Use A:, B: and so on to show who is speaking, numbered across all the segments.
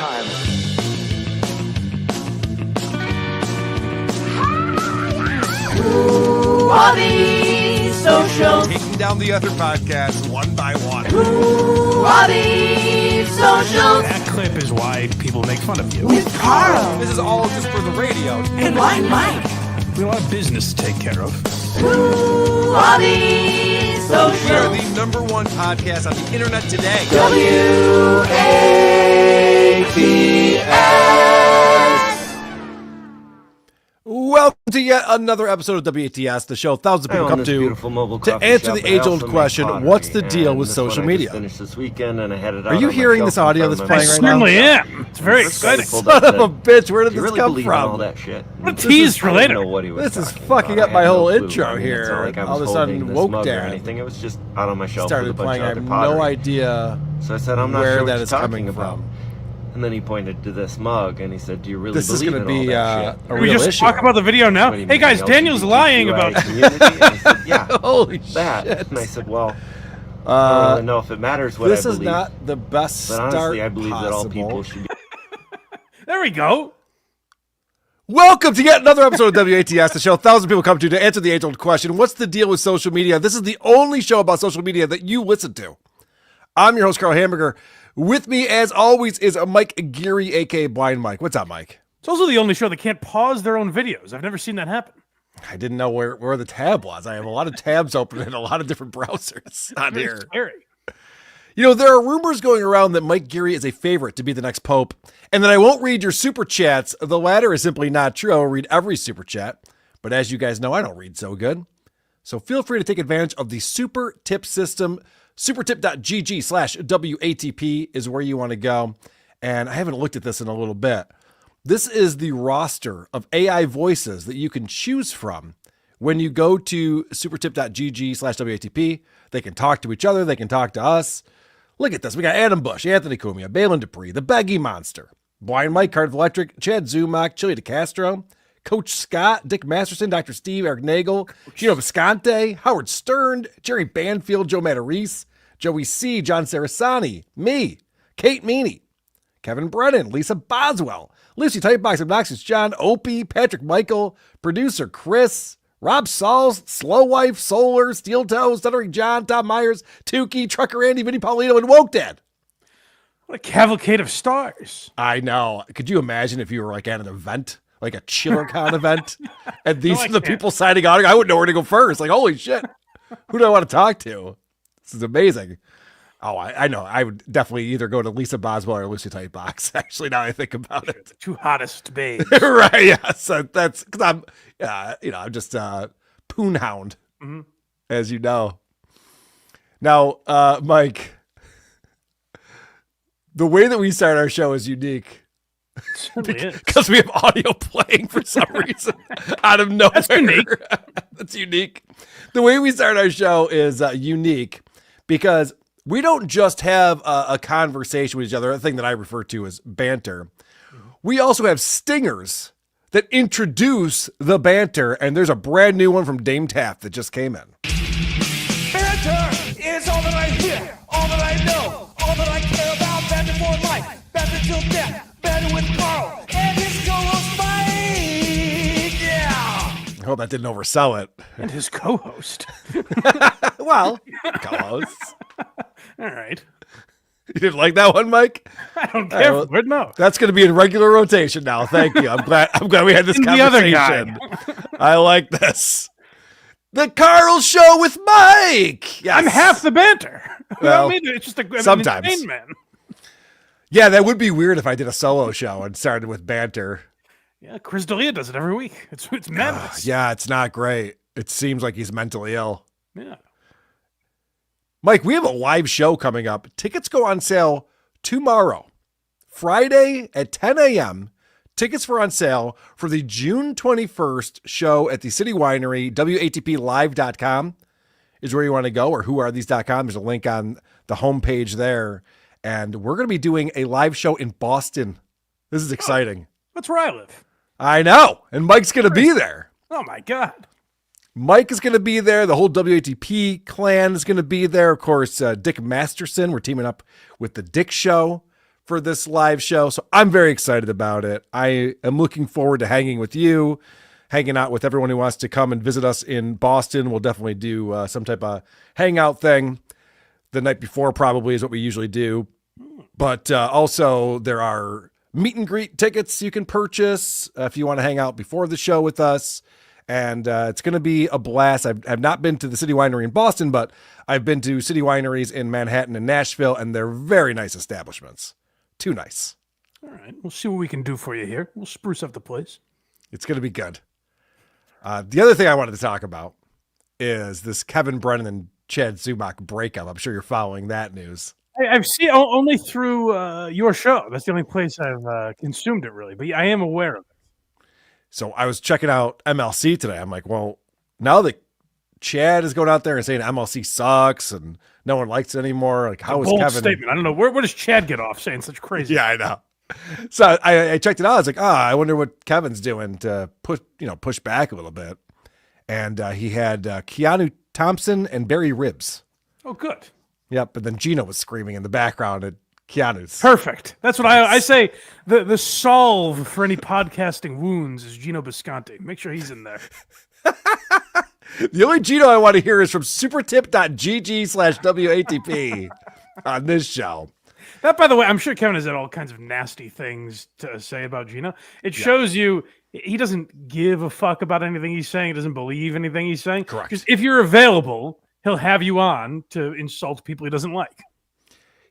A: time.
B: Who are these socials?
C: Taking down the other podcasts one by one.
B: Who are these socials?
D: That clip is why people make fun of you.
B: With Carl
C: This is all just for the radio.
B: and Blind Mike.
D: We have a lot of business to take care of.
B: Who are these
C: We are
B: socials?
C: the number one podcast on the internet today.
B: WATS.
E: Welcome to yet another episode of WATS, the show thousands of people come to answer the age-old question, what's the deal with social media?
F: This weekend and I had it
E: Are you hearing this audio that's
D: I
E: playing right now?
D: certainly am. It's very exciting.
E: Son of a bitch, where did
F: You
E: this
F: really
E: come
F: believe in all
E: from?
F: that shit?
D: What a tease for later.
E: This is fucking up my whole intro here. All of a sudden, Woke Dad
F: Anything. It was just out on my shelf with a
E: started
F: bunch
E: playing.
F: of
E: I
F: other
E: have
F: pottery.
E: no idea
F: So I said, I'm not
E: where
F: sure what
E: that
F: you're
E: is
F: talking
E: coming
F: about.
E: from.
F: And then he pointed to this mug and he said, do you really
E: This is
F: believe
E: going to
F: in
E: be
F: all that
E: a
F: shit?
D: Can we
E: real
D: just
E: issue.
D: talk about the video now?
F: What do you
D: Hey
F: mean,
D: guys,
F: the
D: Daniel's lying about
F: LGBTQI community? And I said, yeah,
E: Holy
F: that.
E: shit.
F: And I said, well, I don't really know if it matters what I
E: This
F: believe.
E: is not the best
F: but
E: start
F: honestly, I believe that all
E: possible.
F: people should be.
D: There we go.
E: Welcome to yet another episode of WATS, the show thousands of people come to answer the age-old question, what's the deal with social media? This is the only show about social media that you listen to. I'm your host, Carl Hamburger. With me, as always, is Mike Geary, a.k.a. Blind Mike. What's up, Mike?
D: It's also the only show that can't pause their own videos. I've never seen that happen.
E: I didn't know where the tab was. I have a lot of tabs open in a lot of different browsers on
D: Very
E: here.
D: scary.
E: You know, there are rumors going around that Mike Geary is a favorite to be the next pope, and that I won't read your super chats. The latter is simply not true. I will read every super chat, but as you guys know, I don't read so good. So feel free to take advantage of the super tip system. Supertip.gg/WATP is where you want to go. And I haven't looked at this in a little bit. This is the roster of AI voices that you can choose from when you go to supertip.gg/WATP. They can talk to each other. They can talk to us. Look at this. We got Adam Bush, Anthony Cumia, Balin Dupree, the Beggy Monster, Blind Mike, Card Electric, Chad Zumach, Chili DeCastro, Coach Scott, Dick Masterson, Dr. Steve, Eric Nagel, Gino Visconti, Howard Stern, Jerry Banfield, Joe Matarese, Joey C., John Sarasani, me, Kate Meany, Kevin Brennan, Lisa Boswell, Lucy Tightbox, Obnoxious John, Opie, Patrick Michael, producer Chris, Rob Sauls, Slow Wife, Solar, Steel Toe, Stuttering John, Tom Myers, Tukey, Trucker Andy, Vinny Paulino, and Woke Dad.
D: What a cavalcade of stars.
E: I know. Could you imagine if you were like at an event, like a ChillerCon event, and these
D: I
E: are the
D: can't.
E: people signing autographs? I wouldn't know where to go first. Like, holy shit. Who do I want to talk to? This is amazing. Oh, I know. I would definitely either go to Lisa Boswell or Lucy Tightbox, actually, now I think about it.
D: The two hottest babes.
E: Right, yeah. So that's because I'm, I'm just a poon hound, as you know. Now, Mike, the way that we start our show is unique
D: Certainly is.
E: because we have audio playing for some reason out of nowhere.
D: That's unique.
E: That's unique. The way we start our show is unique because we don't just have a conversation with each other, a thing that I refer to as banter. We also have stingers that introduce the banter, and there's a brand new one from Dame Taft that just came in.
G: Banter is all that I hear, all that I know, all that I care about. Banter for life, banter till death, banter with Carl and his co-host Mike. Yeah.
E: I hope that didn't oversell it.
D: And his co-host.
E: Well, co-hosts.
D: All right.
E: You didn't like that one, Mike?
D: I don't care
E: well,
D: for it, no.
E: That's going to be in regular rotation now. Thank you. I'm glad we had this
D: And the other guy.
E: conversation. I like this. The Carl Show with Mike. Yes.
D: I'm half the banter.
E: Well,
D: It's just
E: sometimes.
D: an insane man.
E: Yeah, that would be weird if I did a solo show and started with banter.
D: Yeah, Chris D'Elia does it every week. It's madness.
E: Yeah, it's not great. It seems like he's mentally ill.
D: Yeah.
E: Mike, we have a live show coming up. Tickets go on sale tomorrow, Friday at 10 a.m. Tickets are on sale for the June 21st show at the City Winery. WATPlive.com is where you want to go, or whoarethese.com. There's a link on the homepage there. And we're going to be doing a live show in Boston. This is exciting.
D: That's where I live.
E: I know. And Mike's going to be there.
D: Oh, my God.
E: Mike is going to be there. The whole WATP clan is going to be there. Of course, Dick Masterson. We're teaming up with the Dick Show. for this live show. So I'm very excited about it. I am looking forward to hanging with you, hanging out with everyone who wants to come and visit us in Boston. We'll definitely do some type of hangout thing the night before, probably is what we usually do. But also there are meet and greet tickets you can purchase if you want to hang out before the show with us. And it's going to be a blast. I've not been to the City Winery in Boston, but I've been to City Wineries in Manhattan and Nashville, and they're very nice establishments. Too nice.
D: All right. We'll see what we can do for you here. We'll spruce up the place.
E: It's going to be good. The other thing I wanted to talk about is this Kevin Brennan and Chad Zumach breakup. I'm sure you're following that news.
D: I've seen only through your show. That's the only place I've consumed it, really. But I am aware of it.
E: So I was checking out MLC today. I'm like, well, now that Chad is going out there and saying MLC sucks and no one likes it anymore, like how is
D: Bold
E: Kevin?
D: statement. I don't know. Where does Chad get off saying such crazy?
E: Yeah, I know. So I checked it out. I was like, I wonder what Kevin's doing to push back a little bit. And he had Keanu Thompson and Barry Ribs.
D: Oh, good.
E: Yep. But then Gino was screaming in the background at Keanu's.
D: Perfect. That's what I say. The solve for any podcasting wounds is Gino Bisconti. Make sure he's in there.
E: The only Gino I want to hear is from supertip.gg/WATP on this show.
D: That, by the way, I'm sure Kevin has had all kinds of nasty things to say about Gino. It shows you he doesn't give a fuck about anything he's saying. He doesn't believe anything he's saying.
E: Correct.
D: Just if you're available, he'll have you on to insult people he doesn't like.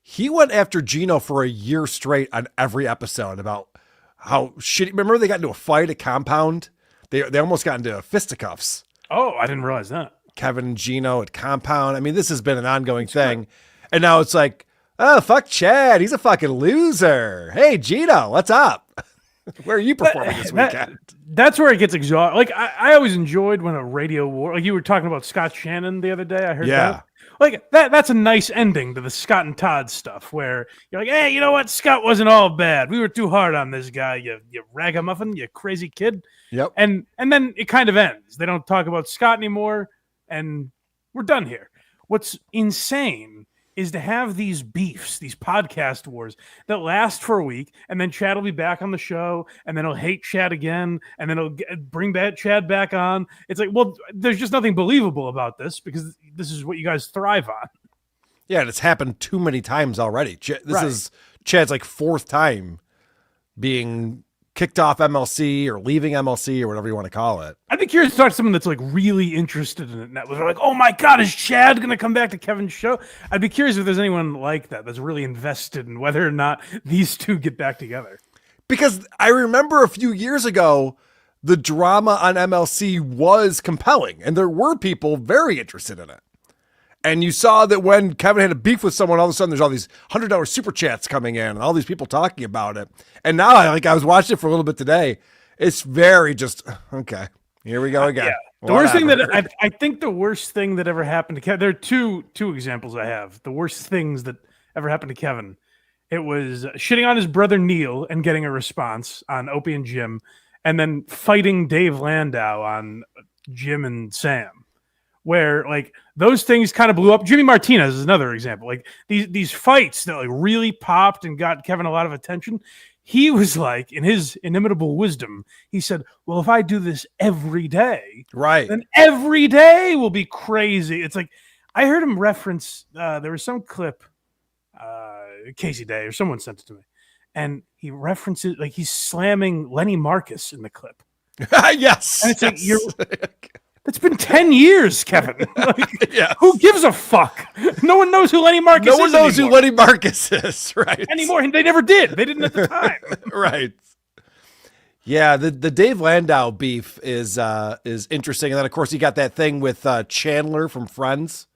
E: He went after Gino for a year straight on every episode about how shitty. Remember they got into a fight at Compound? They almost got into fisticuffs.
D: Oh, I didn't realize that.
E: Kevin and Gino at Compound. I mean, this has been an ongoing thing. And now it's like, oh, fuck Chad. He's a fucking loser. Hey, Gino, what's up? Where are you performing this weekend?
D: That's where it gets exhausting. Like, I always enjoyed when a radio war, like you were talking about Scott Shannon the other day. I heard that. Like, that's a nice ending to the Scott and Todd stuff where you're like, hey, you know what? Scott wasn't all bad. We were too hard on this guy, you ragamuffin, you crazy kid.
E: Yep.
D: And then it kind of ends. They don't talk about Scott anymore, and we're done here. What's insane is to have these beefs, these podcast wars that last for a week, and then Chad will be back on the show, and then he'll hate Chad again, and then he'll bring Chad back on. It's like, well, there's just nothing believable about this because this is what you guys thrive on.
E: Yeah, and it's happened too many times already. This is Chad's like fourth time being kicked off MLC or leaving MLC or whatever you want to call it.
D: I'd be curious to talk to someone that's like really interested in it. And that was like, oh my God, is Chad going to come back to Kevin's show? I'd be curious if there's anyone like that that's really invested in whether or not these two get back together.
E: Because I remember a few years ago, the drama on MLC was compelling and there were people very interested in it. And you saw that when Kevin had a beef with someone, all of a sudden there's all these $100 super chats coming in and all these people talking about it. And now I was watching it for a little bit today. It's very just, okay, here we go again.
D: Yeah. The worst thing that I think the worst thing that ever happened to Kevin, there are two examples I have. The worst things that ever happened to Kevin. It was shitting on his brother Neil and getting a response on Opie and Jim, and then fighting Dave Landau on Jim and Sam. Where like those things kind of blew up. Jimmy Martinez is another example. Like these fights that like really popped and got Kevin a lot of attention. He was like, in his inimitable wisdom, he said, well, if I do this every day,
E: right,
D: then every day will be crazy. It's like I heard him reference there was some clip, Casey Day or someone sent it to me, and he references like he's slamming Lenny Marcus in the clip.
E: Yes.
D: And it's like it's been 10 years, Kevin. Like, who gives a fuck? No one knows who Lenny Marcus is.
E: No one knows who Lenny Marcus is, right?
D: Anymore. They never did. They didn't at the time.
E: Right. Yeah, the Dave Landau beef is interesting. And then, of course, you got that thing with Chandler from Friends.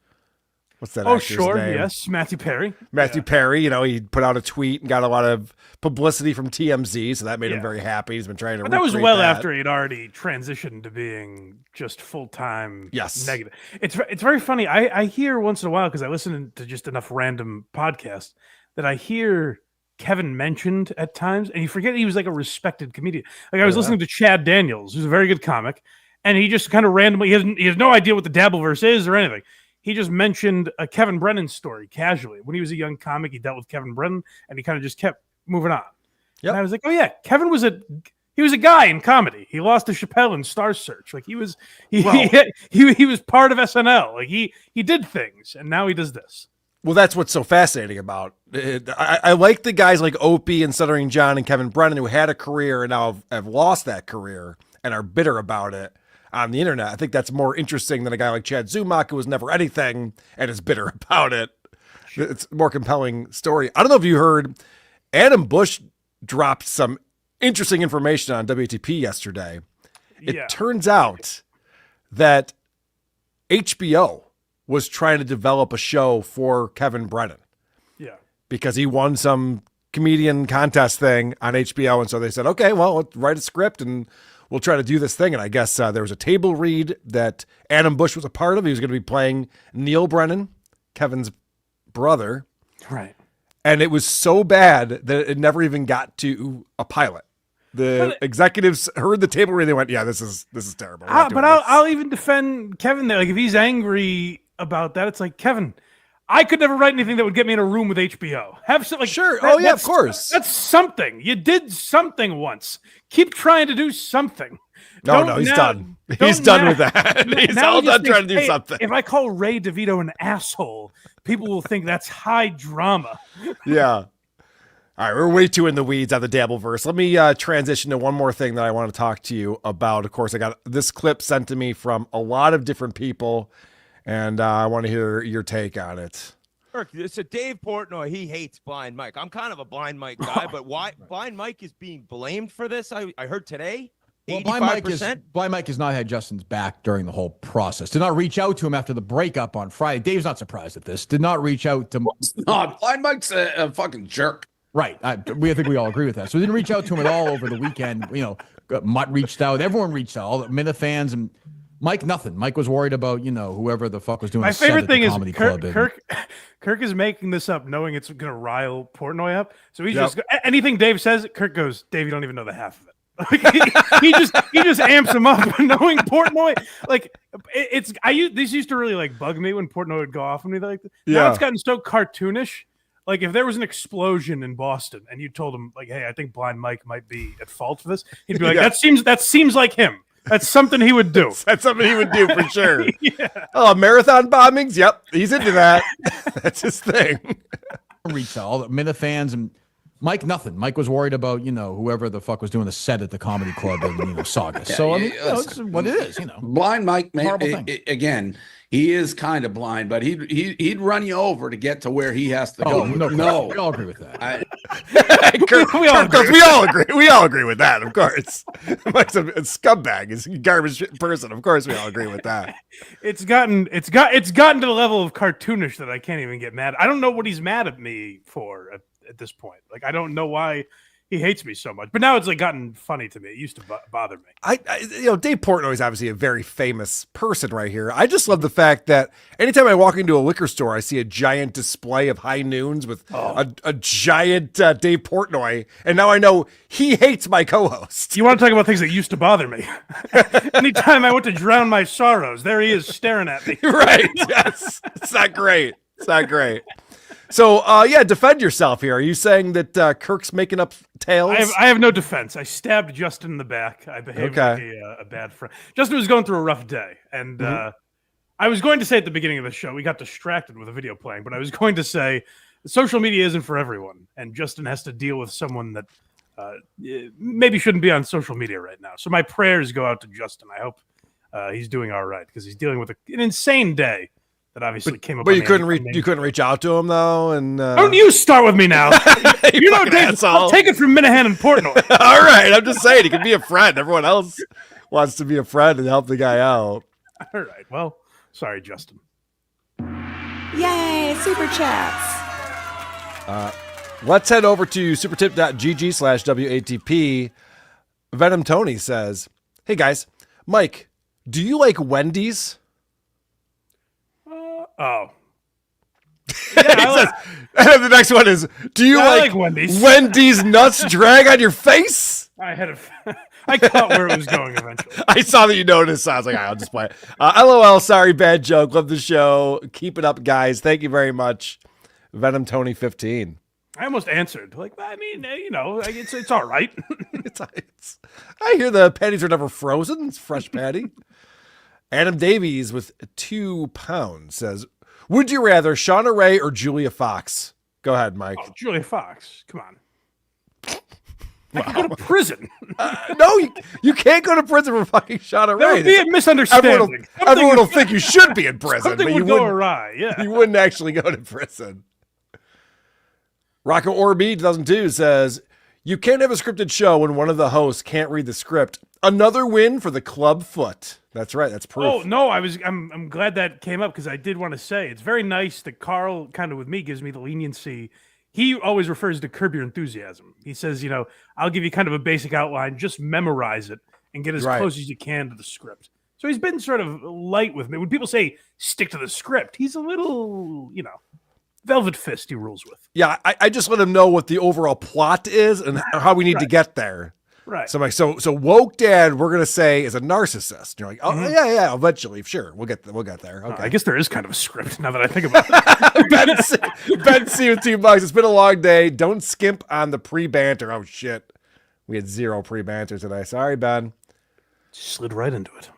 E: What's that actor's name?
D: Yes, Matthew Perry.
E: Matthew Perry, he put out a tweet and got a lot of publicity from TMZ, so that made him very happy. He's been trying to
D: But that was well after he'd already transitioned to being just full-time negative. It's very funny. I hear once in a while, because I listen to just enough random podcasts, that I hear Kevin mentioned at times, and you forget he was like a respected comedian. Like I was listening to Chad Daniels, who's a very good comic, and he just kind of randomly, he has no idea what the Dabbleverse is or anything. he just mentioned a Kevin Brennan story casually. When he was a young comic, he dealt with Kevin Brennan, and he kind of just kept moving on.
E: Yep.
D: And I was like, oh yeah, Kevin was a guy in comedy. He lost to Chappelle in Star Search. Like he was part of SNL. Like he did things, and now he does this.
E: Well, that's what's so fascinating about it. I like the guys like Opie and Stuttering John and Kevin Brennan who had a career and now have lost that career and are bitter about it on the internet. I think that's more interesting than a guy like Chad Zumach who was never anything and is bitter about it. It's a more compelling story. I don't know if you heard, Adam Bush dropped some interesting information on WATP yesterday. It turns out that HBO was trying to develop a show for Kevin Brennan.
D: Yeah.
E: Because he won some comedian contest thing on HBO. And so they said, okay, well, let's write a script and we'll try to do this thing. And I guess there was a table read that Adam Bush was a part of. He was going to be playing Neil Brennan, Kevin's brother.
D: Right.
E: And it was so bad that it never even got to a pilot. The executives heard the table read. They went, yeah, this is terrible.
D: I'll even defend Kevin there. Like if he's angry about that, it's like, Kevin, I could never write anything that would get me in a room with HBO. Have some, like,
E: sure. Of course.
D: That's something. You did something once. Keep trying to do something.
E: No, he's done. He's done with that. He's all done trying to do something.
D: If I call Ray DeVito an asshole, people will think that's high drama.
E: Yeah. All right, we're way too in the weeds on the Dabbleverse. Let me transition to one more thing that I want to talk to you about. Of course, I got this clip sent to me from a lot of different people, and I want to hear your take on it.
A: So Dave Portnoy, he hates Blind Mike. I'm kind of a Blind Mike guy, but why Blind Mike is being blamed for this? I heard today.
H: Well, Blind Mike has not had Justin's back during the whole process. Did not reach out to him after the breakup on Friday. Dave's not surprised at this. Did not reach out to.
I: No, Blind Mike's a fucking jerk.
H: Right. I think we all agree with that. So we didn't reach out to him at all over the weekend. Mutt reached out. Everyone reached out. All the Minna fans and Mike, nothing. Mike was worried about, whoever the fuck was doing.
D: My favorite thing is Kirk is making this up, knowing it's going to rile Portnoy up. So he's just anything Dave says. Kirk goes, Dave, you don't even know the half of it. he just amps him up, knowing Portnoy. Like these used to really like bug me when Portnoy would go off on me like that. Now it's gotten so cartoonish. Like if there was an explosion in Boston and you told him like, hey, I think Blind Mike might be at fault for this, he'd be like, that seems like him. That's something he would do.
E: That's something he would do for sure. Oh, marathon bombings. Yep. He's into that. That's his thing.
H: Reach out. All the Minna fans and Mike, nothing. Mike was worried about, whoever the fuck was doing the set at the comedy club in, Saugus. So, it's what it is,
I: Blind Mike, man, again, he is kind of blind, but he'd run you over to get to where he has to go. No.
H: We all agree with that.
E: We all agree. We all agree with that, of course. Mike's a scumbag. He's a garbage person. Of course, we all agree with that.
D: It's gotten to the level of cartoonish that I can't even get mad. I don't know what he's mad at me for at this point. Like, I don't know why he hates me so much, but now it's like gotten funny to me. It used to bother me.
E: Dave Portnoy is obviously a very famous person right here. I just love the fact that anytime I walk into a liquor store, I see a giant display of High Noons with a giant Dave Portnoy. And now I know he hates my co-host.
D: You want to talk about things that used to bother me? Anytime I went to drown my sorrows, there he is staring at me.
E: Right. Yes. It's not great. So, defend yourself here. Are you saying that Kirk's making up tales?
D: I have no defense. I stabbed Justin in the back. I behaved like a bad friend. Justin was going through a rough day, and I was going to say at the beginning of the show, we got distracted with a video playing, but I was going to say social media isn't for everyone, and Justin has to deal with someone that maybe shouldn't be on social media right now. So my prayers go out to Justin. I hope he's doing all right, because he's dealing with an insane day. That obviously came up.
E: But you couldn't reach out to him though, and
D: don't you start with me now? you know, Dave, I'll take it from Minahan and Portnoy.
E: All right, I'm just saying he can be a friend. Everyone else wants to be a friend and help the guy out.
D: All right, well, sorry, Justin.
B: Yay, super chats.
E: Let's head over to supertip.gg/WATP. Venom Tony says, "Hey guys, Mike, do you like Wendy's?"
D: Oh.
E: And the next one is, do you like
D: Wendy's?
E: Wendy's nuts drag on your face?
D: I caught where it was going eventually.
E: I saw that you noticed. So I was like, I'll just play it. LOL, sorry, bad joke. Love the show. Keep it up, guys. Thank you very much. Venom Tony 15.
D: I almost answered. Like, I mean, it's all right.
E: I hear the patties are never frozen. It's fresh patty. Adam Davies with £2 says, would you rather Shauna Ray or Julia Fox? Go ahead, Mike.
D: Oh, Julia Fox. Come on. I could go to prison.
E: No, you can't go to prison for fucking Shauna Ray.
D: That would be a misunderstanding.
E: Everyone will think you should be in prison.
D: Something
E: but
D: would go awry, yeah.
E: You wouldn't actually go to prison. Rocco Orby 2002 says, you can't have a scripted show when one of the hosts can't read the script. Another win for the club foot. That's right. That's proof.
D: Oh no, I'm glad that came up because I did want to say it's very nice that Carl kind of with me gives me the leniency. He always refers to Curb Your Enthusiasm. He says, I'll give you kind of a basic outline, just memorize it and get as close as you can to the script. So he's been sort of light with me. When people say stick to the script, he's a little, velvet fist he rules with.
E: Yeah, I just let him know what the overall plot is and how we need to get there.
D: Right.
E: So I'm like, so woke dad, we're gonna say is a narcissist. And you're like, oh yeah, eventually, sure, we'll get there. Okay.
D: I guess there is kind of a script now that I think about it.
E: Ben C with $2. It's been a long day. Don't skimp on the pre-banter. Oh shit, we had 0 pre-banter today. Sorry, Ben.
D: Slid right into it.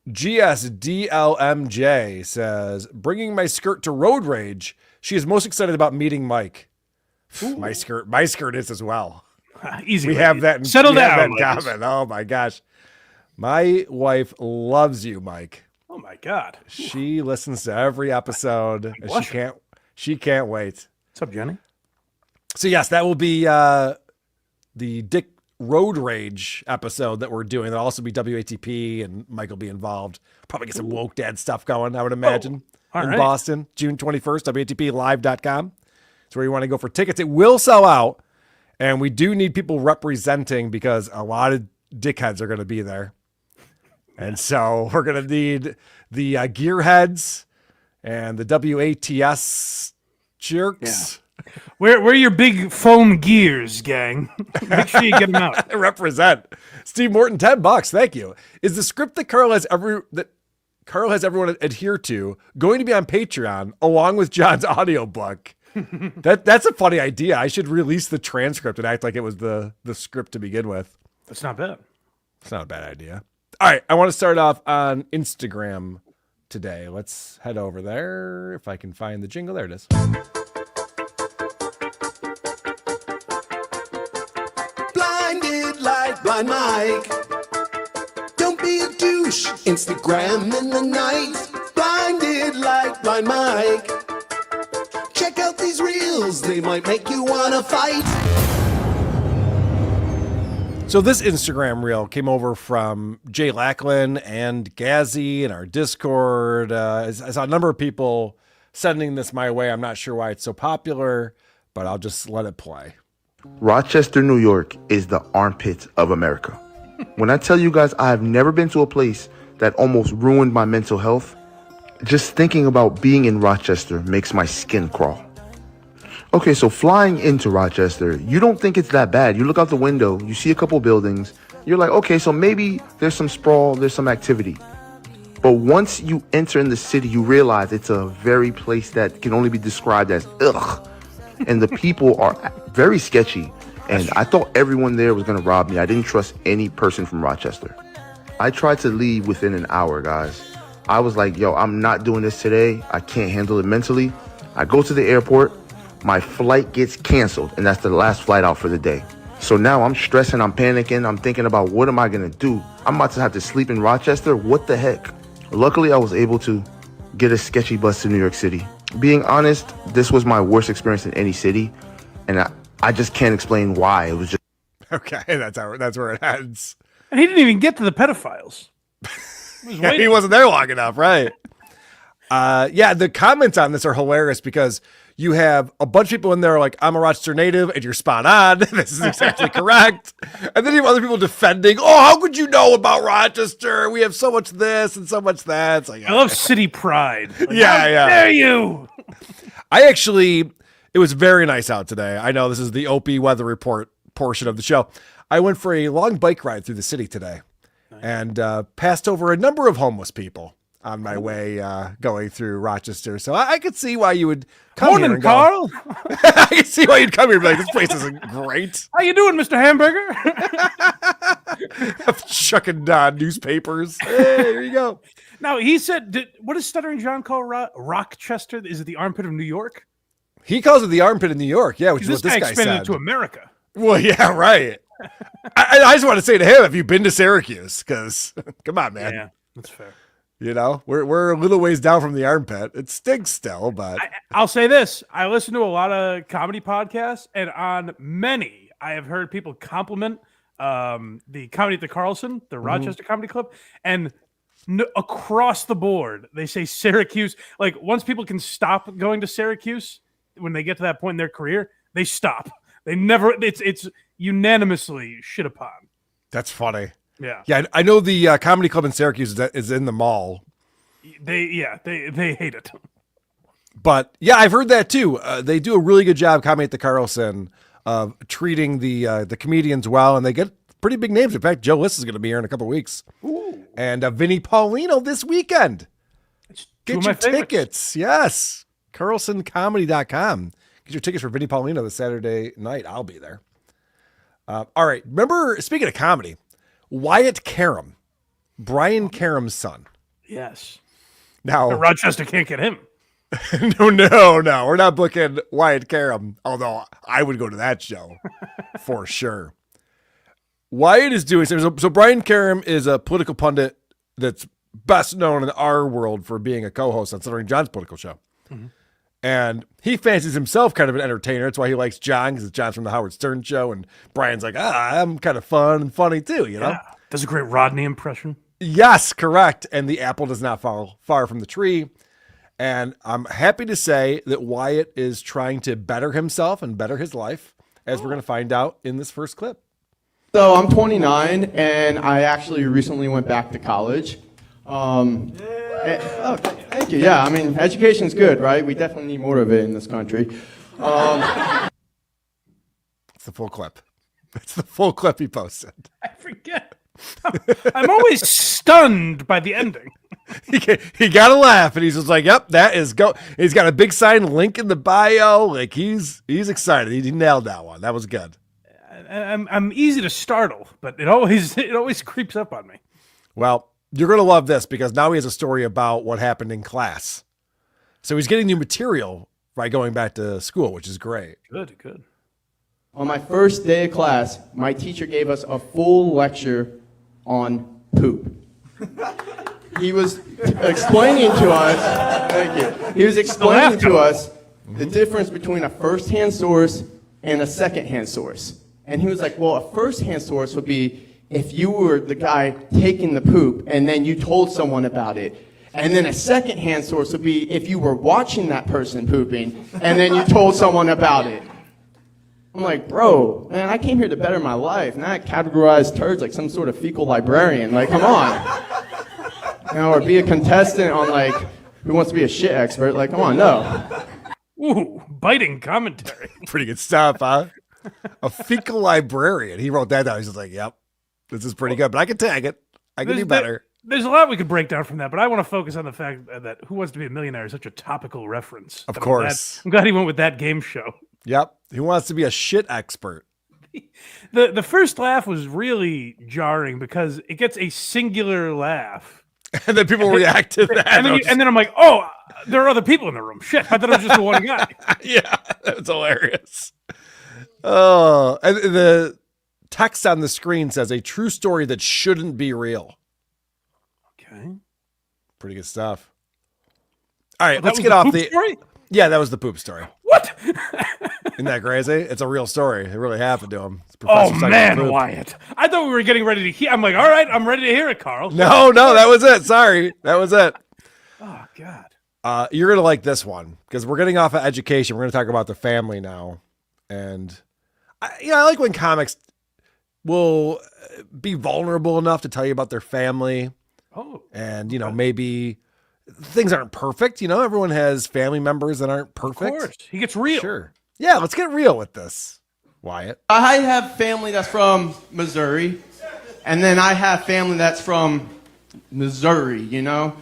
E: GSDLMJ says, bringing my skirt to road rage. She is most excited about meeting Mike. My skirt is as well.
D: Easy.
E: We have that.
D: Settle down.
E: Comment. Oh my gosh, my wife loves you, Mike.
D: Oh my god,
E: she listens to every episode. And she can't wait.
D: What's up, Jenny?
E: So yes, that will be the Dick Road Rage episode that we're doing. There'll also be WATP, and Mike will be involved. Probably get some woke dad stuff going, I would imagine, in Boston, June 21st. WATPlive.com. That's where you want to go for tickets. It will sell out. And we do need people representing because a lot of dickheads are going to be there. And so we're going to need the gearheads and the WATS jerks.
D: Yeah. Where are your big foam gears, gang? Make sure you get them out.
E: Represent. Steve Morton, $10. Thank you. Is the script that Carl has everyone adhere to going to be on Patreon along with John's audiobook? That's a funny idea. I should release the transcript and act like it was the script to begin with.
D: That's not bad.
E: It's not a bad idea. All right, I want to start off on Instagram today. Let's head over there if I can find the jingle. There it is.
J: Blinded like Blind Mike. Don't be a douche. Instagram in the night. Blinded like Blind Mike. Check out these reels, they might make you wanna fight.
E: So this Instagram reel came over from Jay Lachlan and Gazzy in our Discord. I saw a number of people sending this my way. I'm not sure why it's so popular, but I'll just let it play.
K: Rochester, New York is the armpit of America. When I tell you guys I have never been to a place that almost ruined my mental health, just thinking about being in Rochester makes my skin crawl. Okay, so flying into Rochester, you don't think it's that bad. You look out the window, you see a couple buildings, you're like, okay, so maybe there's some sprawl, there's some activity. But once you enter in the city, you realize it's a very place that can only be described as ugh. And the people are very sketchy. And I thought everyone there was gonna rob me. I didn't trust any person from Rochester. I tried to leave within an hour, guys. I was like, yo, I'm not doing this today. I can't handle it mentally. I go to the airport, my flight gets canceled, and that's the last flight out for the day. So now I'm stressing, I'm panicking, I'm thinking about what am I gonna do? I'm about to have to sleep in Rochester, what the heck? Luckily, I was able to get a sketchy bus to New York City. Being honest, this was my worst experience in any city, and I just can't explain why. It was just...
E: Okay, that's where it ends.
D: And he didn't even get to the pedophiles.
E: He wasn't there long enough, right? Yeah, the comments on this are hilarious because you have a bunch of people in there like, I'm a Rochester native, and you're spot on. This is exactly correct. And then you have other people defending, oh, how could you know about Rochester? We have so much this and so much that. It's like,
D: I love city pride. Like,
E: yeah.
D: How dare you?
E: It was very nice out today. I know this is the Opie weather report portion of the show. I went for a long bike ride through the city today and passed over a number of homeless people on my way going through Rochester. So I could see why you would come
D: Morning,
E: here and
D: Carl.
E: I can see why you'd come here and be like, this place isn't great.
D: How you doing, Mr. Hamburger?
E: Chucking newspapers. Hey, there you go.
D: Now, he said, what does Stuttering John call Rochester? Is it the armpit of New York?
E: He calls it the armpit of New York. Yeah, which is what this guy
D: expanded
E: said.
D: it to America.
E: Well, yeah, right. I just want to say to him, have you been to Syracuse? Because, come on, man.
D: Yeah, that's fair.
E: You know, we're a little ways down from the armpit. It stinks still, but
D: I'll say this. I listen to a lot of comedy podcasts, and on many, I have heard people compliment the comedy at the Carlson, the Rochester Comedy Club, and across the board, they say Syracuse. Like, once people can stop going to Syracuse, when they get to that point in their career, they stop. They never, it's unanimously shit upon.
E: That's funny.
D: Yeah.
E: Yeah, I know the comedy club in Syracuse is in the mall.
D: They hate it.
E: But yeah, I've heard that too. They do a really good job, comedy at the Carlson, of treating the comedians well, and they get pretty big names. In fact, Joe List is going to be here in a couple of weeks.
D: Ooh.
E: And Vinny Paulino this weekend. Get your tickets. Yes. CarlsonComedy.com. Get your tickets for Vinny Paulino this Saturday night. I'll be there. All right. Remember, speaking of comedy, Wyatt Carum, Brian Carum's son.
D: Yes.
E: Now,
D: but Rochester can't get him.
E: No. We're not booking Wyatt Carum, although I would go to that show for sure. Wyatt is doing so. Brian Carum is a political pundit that's best known in our world for being a co-host on Stuttering John's political show. Mm-hmm. And he fancies himself kind of an entertainer. That's why he likes John, because John's from the Howard Stern show. And Brian's like, I'm kind of fun and funny too, you know?
D: Yeah. Does a great Rodney impression.
E: Yes, correct. And the apple does not fall far from the tree. And I'm happy to say that Wyatt is trying to better himself and better his life, as we're going to find out in this first clip.
L: So I'm 29, and I actually recently went back to college. Thank you. Yeah, I mean, education's good, right? We definitely need more of it in this country.
E: It's the full clip. It's the full clip he posted.
D: I forget. I'm always stunned by the ending.
E: He got to laugh, and he's just like, "Yep, that is go." He's got a big sign, link in the bio. Like he's excited. He nailed that one. That was good.
D: I'm easy to startle, but it always creeps up on me.
E: Well, you're going to love this because now he has a story about what happened in class. So he's getting new material by going back to school, which is great.
D: Good.
L: On my first day of class, my teacher gave us a full lecture on poop. He was explaining to us, thank you. He was explaining to us the difference between a first-hand source and a second-hand source. And he was like, well, a first-hand source would be if you were the guy taking the poop and then you told someone about it. And then a second-hand source would be if you were watching that person pooping and then you told someone about it. I'm like, bro, man, I came here to better my life, not categorize turds like some sort of fecal librarian. Like, come on. You know, or be a contestant on, like, Who Wants to Be a Shit Expert. Like, come on, no.
D: Ooh, biting commentary.
E: Pretty good stuff, huh? A fecal librarian. He wrote that down. He's just like, yep, this is pretty good, but I can tag it. I can do better.
D: There's a lot we could break down from that, but I want to focus on the fact that Who Wants to Be a Millionaire is such a topical reference.
E: Of course.
D: I'm glad he went with that game show.
E: Yep. Who Wants to Be a Shit Expert?
D: The first laugh was really jarring because it gets a singular laugh.
E: And then people react to that.
D: And then I'm like, oh, there are other people in the room. Shit, I thought it was just the one guy.
E: Yeah, that's hilarious. Oh, and the text on the screen says a true story that shouldn't be real.
D: Okay.
E: Pretty good stuff. All right,
D: Oh,
E: let's get off the
D: story?
E: Yeah, that was the poop story.
D: What?
E: Isn't that crazy? It's a real story. It really happened to him.
D: Oh, man, Wyatt. I thought we were getting ready to hear. I'm like, all right, I'm ready to hear it, Carl.
E: No, that was it. Sorry. That was it.
D: Oh, God.
E: You're going to like this one because we're getting off of education. We're going to talk about the family now. And I like when comics will be vulnerable enough to tell you about their family.
D: Oh.
E: And, maybe things aren't perfect. Everyone has family members that aren't perfect.
D: Of course. He gets real.
E: Sure. Yeah, let's get real with this. Wyatt.
L: I have family that's from Missouri, and then I have family that's from Missouri, you know?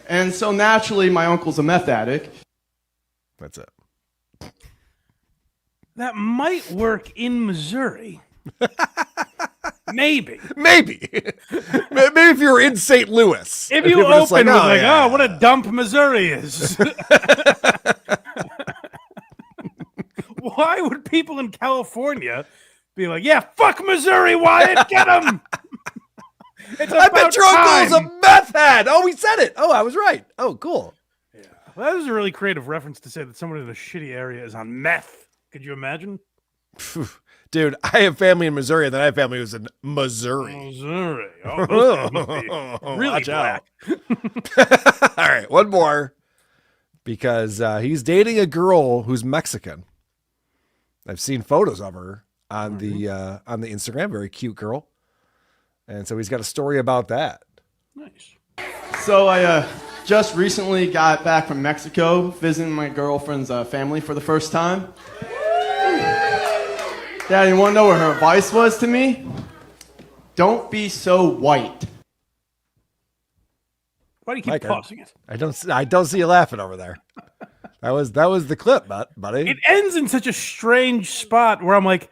L: And so naturally, my uncle's a meth addict.
E: That's it.
D: That might work in Missouri. Maybe.
E: Maybe if you're in St. Louis.
D: If you open with oh, what a dump Missouri is. Why would people in California be like, yeah, fuck Missouri, Wyatt, get him?
E: I bet your uncle's a meth head. Oh, we said it. Oh, I was right. Oh, cool.
D: Yeah. Well, that was a really creative reference to say that someone in a shitty area is on meth. Could you imagine?
E: Dude, I have family in Missouri, and then I have family who's in Missouri.
D: Missouri. Oh, those must be really
E: Watch
D: black.
E: Out. All right, one more. Because he's dating a girl who's Mexican. I've seen photos of her on the Instagram. Very cute girl. And so he's got a story about that.
D: Nice.
L: So I just recently got back from Mexico, visiting my girlfriend's family for the first time. Dad, you want to know what her advice was to me? Don't be so white.
D: Why do you keep
E: Mike,
D: pausing it?
E: I don't see you laughing over there. That was the clip, buddy.
D: It ends in such a strange spot where I'm like,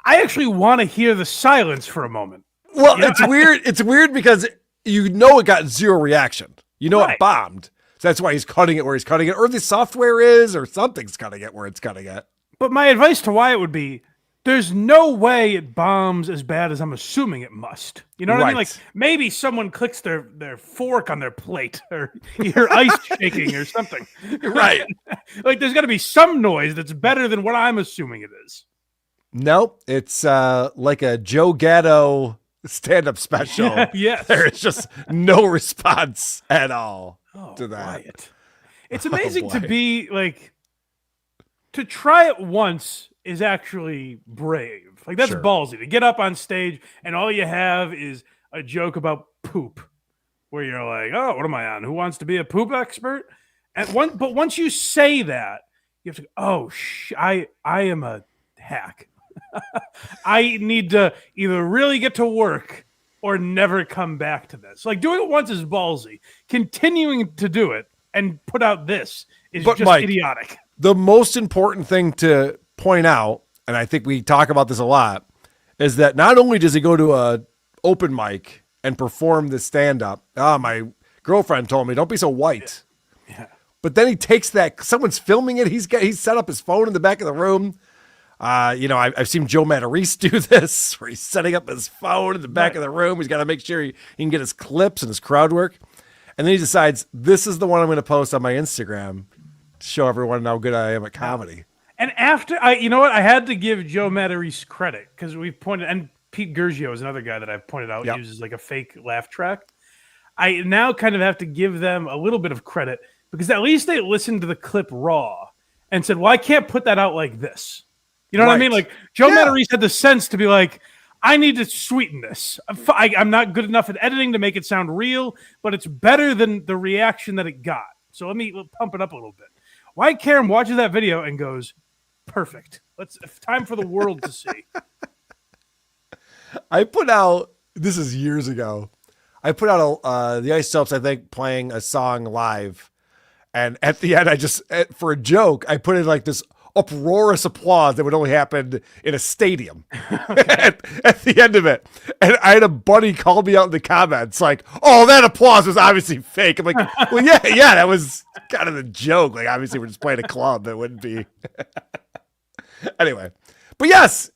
D: I actually want to hear the silence for a moment.
E: Well, it's weird. It's weird because you know it got zero reaction. You know it bombed. So that's why he's cutting it where he's cutting it, or the software is, or something's cutting it where it's cutting it.
D: But my advice to Wyatt would be, there's no way it bombs as bad as I'm assuming it must. You know what I mean? Like maybe someone clicks their fork on their plate or you hear ice shaking or something.
E: Right.
D: Like there's got to be some noise that's better than what I'm assuming it is.
E: Nope. It's like a Joe Gatto stand-up special.
D: Yes.
E: There's just no response at all to that.
D: Wyatt. It's amazing to be like, to try it once is actually brave. Like that's ballsy to get up on stage and all you have is a joke about poop where you're like, oh, what am I on? Who wants to be a poop expert? But once you say that, you have to go, I am a hack. I need to either really get to work or never come back to this. Like doing it once is ballsy. Continuing to do it and put out this is just
E: Mike,
D: idiotic.
E: The most important thing to point out, and I think we talk about this a lot, is that not only does he go to a open mic and perform the stand-up, my girlfriend told me, don't be so white.
D: Yeah.
E: But then he takes that, someone's filming it, he's set up his phone in the back of the room. I've seen Joe Matarese do this, where he's setting up his phone in the back of the room. He's got to make sure he can get his clips and his crowd work. And then he decides, this is the one I'm going to post on my Instagram to show everyone how good I am at comedy.
D: And after I had to give Joe Matarese credit because we've pointed, and Pete Gurgio is another guy that I've pointed out uses like a fake laugh track. I now kind of have to give them a little bit of credit because at least they listened to the clip raw and said, well, I can't put that out like this. You know what I mean? Like Joe Matarese had the sense to be like, I need to sweeten this. I'm not good enough at editing to make it sound real, but it's better than the reaction that it got. So let me pump it up a little bit. Wyatt Carum watches that video and goes, perfect. Time for the world to see.
E: I put out, this is years ago, I put out the Ice Soaps, I think, playing a song live. And at the end, for a joke, I put in like this uproarious applause that would only happen in a stadium at the end of it. And I had a buddy call me out in the comments like, oh, that applause was obviously fake. I'm like, well, yeah, that was kind of the joke. Like, obviously, we're just playing a club. It wouldn't be. Anyway. But yes,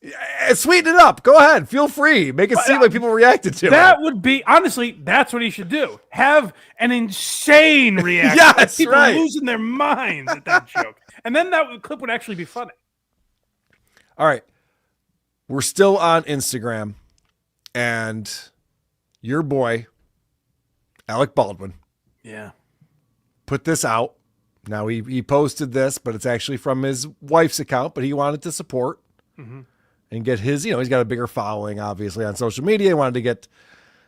E: sweeten it up. Go ahead. Feel free. Make it seem like people reacted to it.
D: That would be, honestly, that's what he should do. Have an insane reaction.
E: Yes,
D: people
E: right.
D: losing their minds at that joke. And then that clip would actually be funny.
E: All right. We're still on Instagram. And your boy, Alec Baldwin.
D: Yeah.
E: Put this out. Now, he posted this, but it's actually from his wife's account, but he wanted to support and get his, he's got a bigger following, obviously, on social media. He wanted to get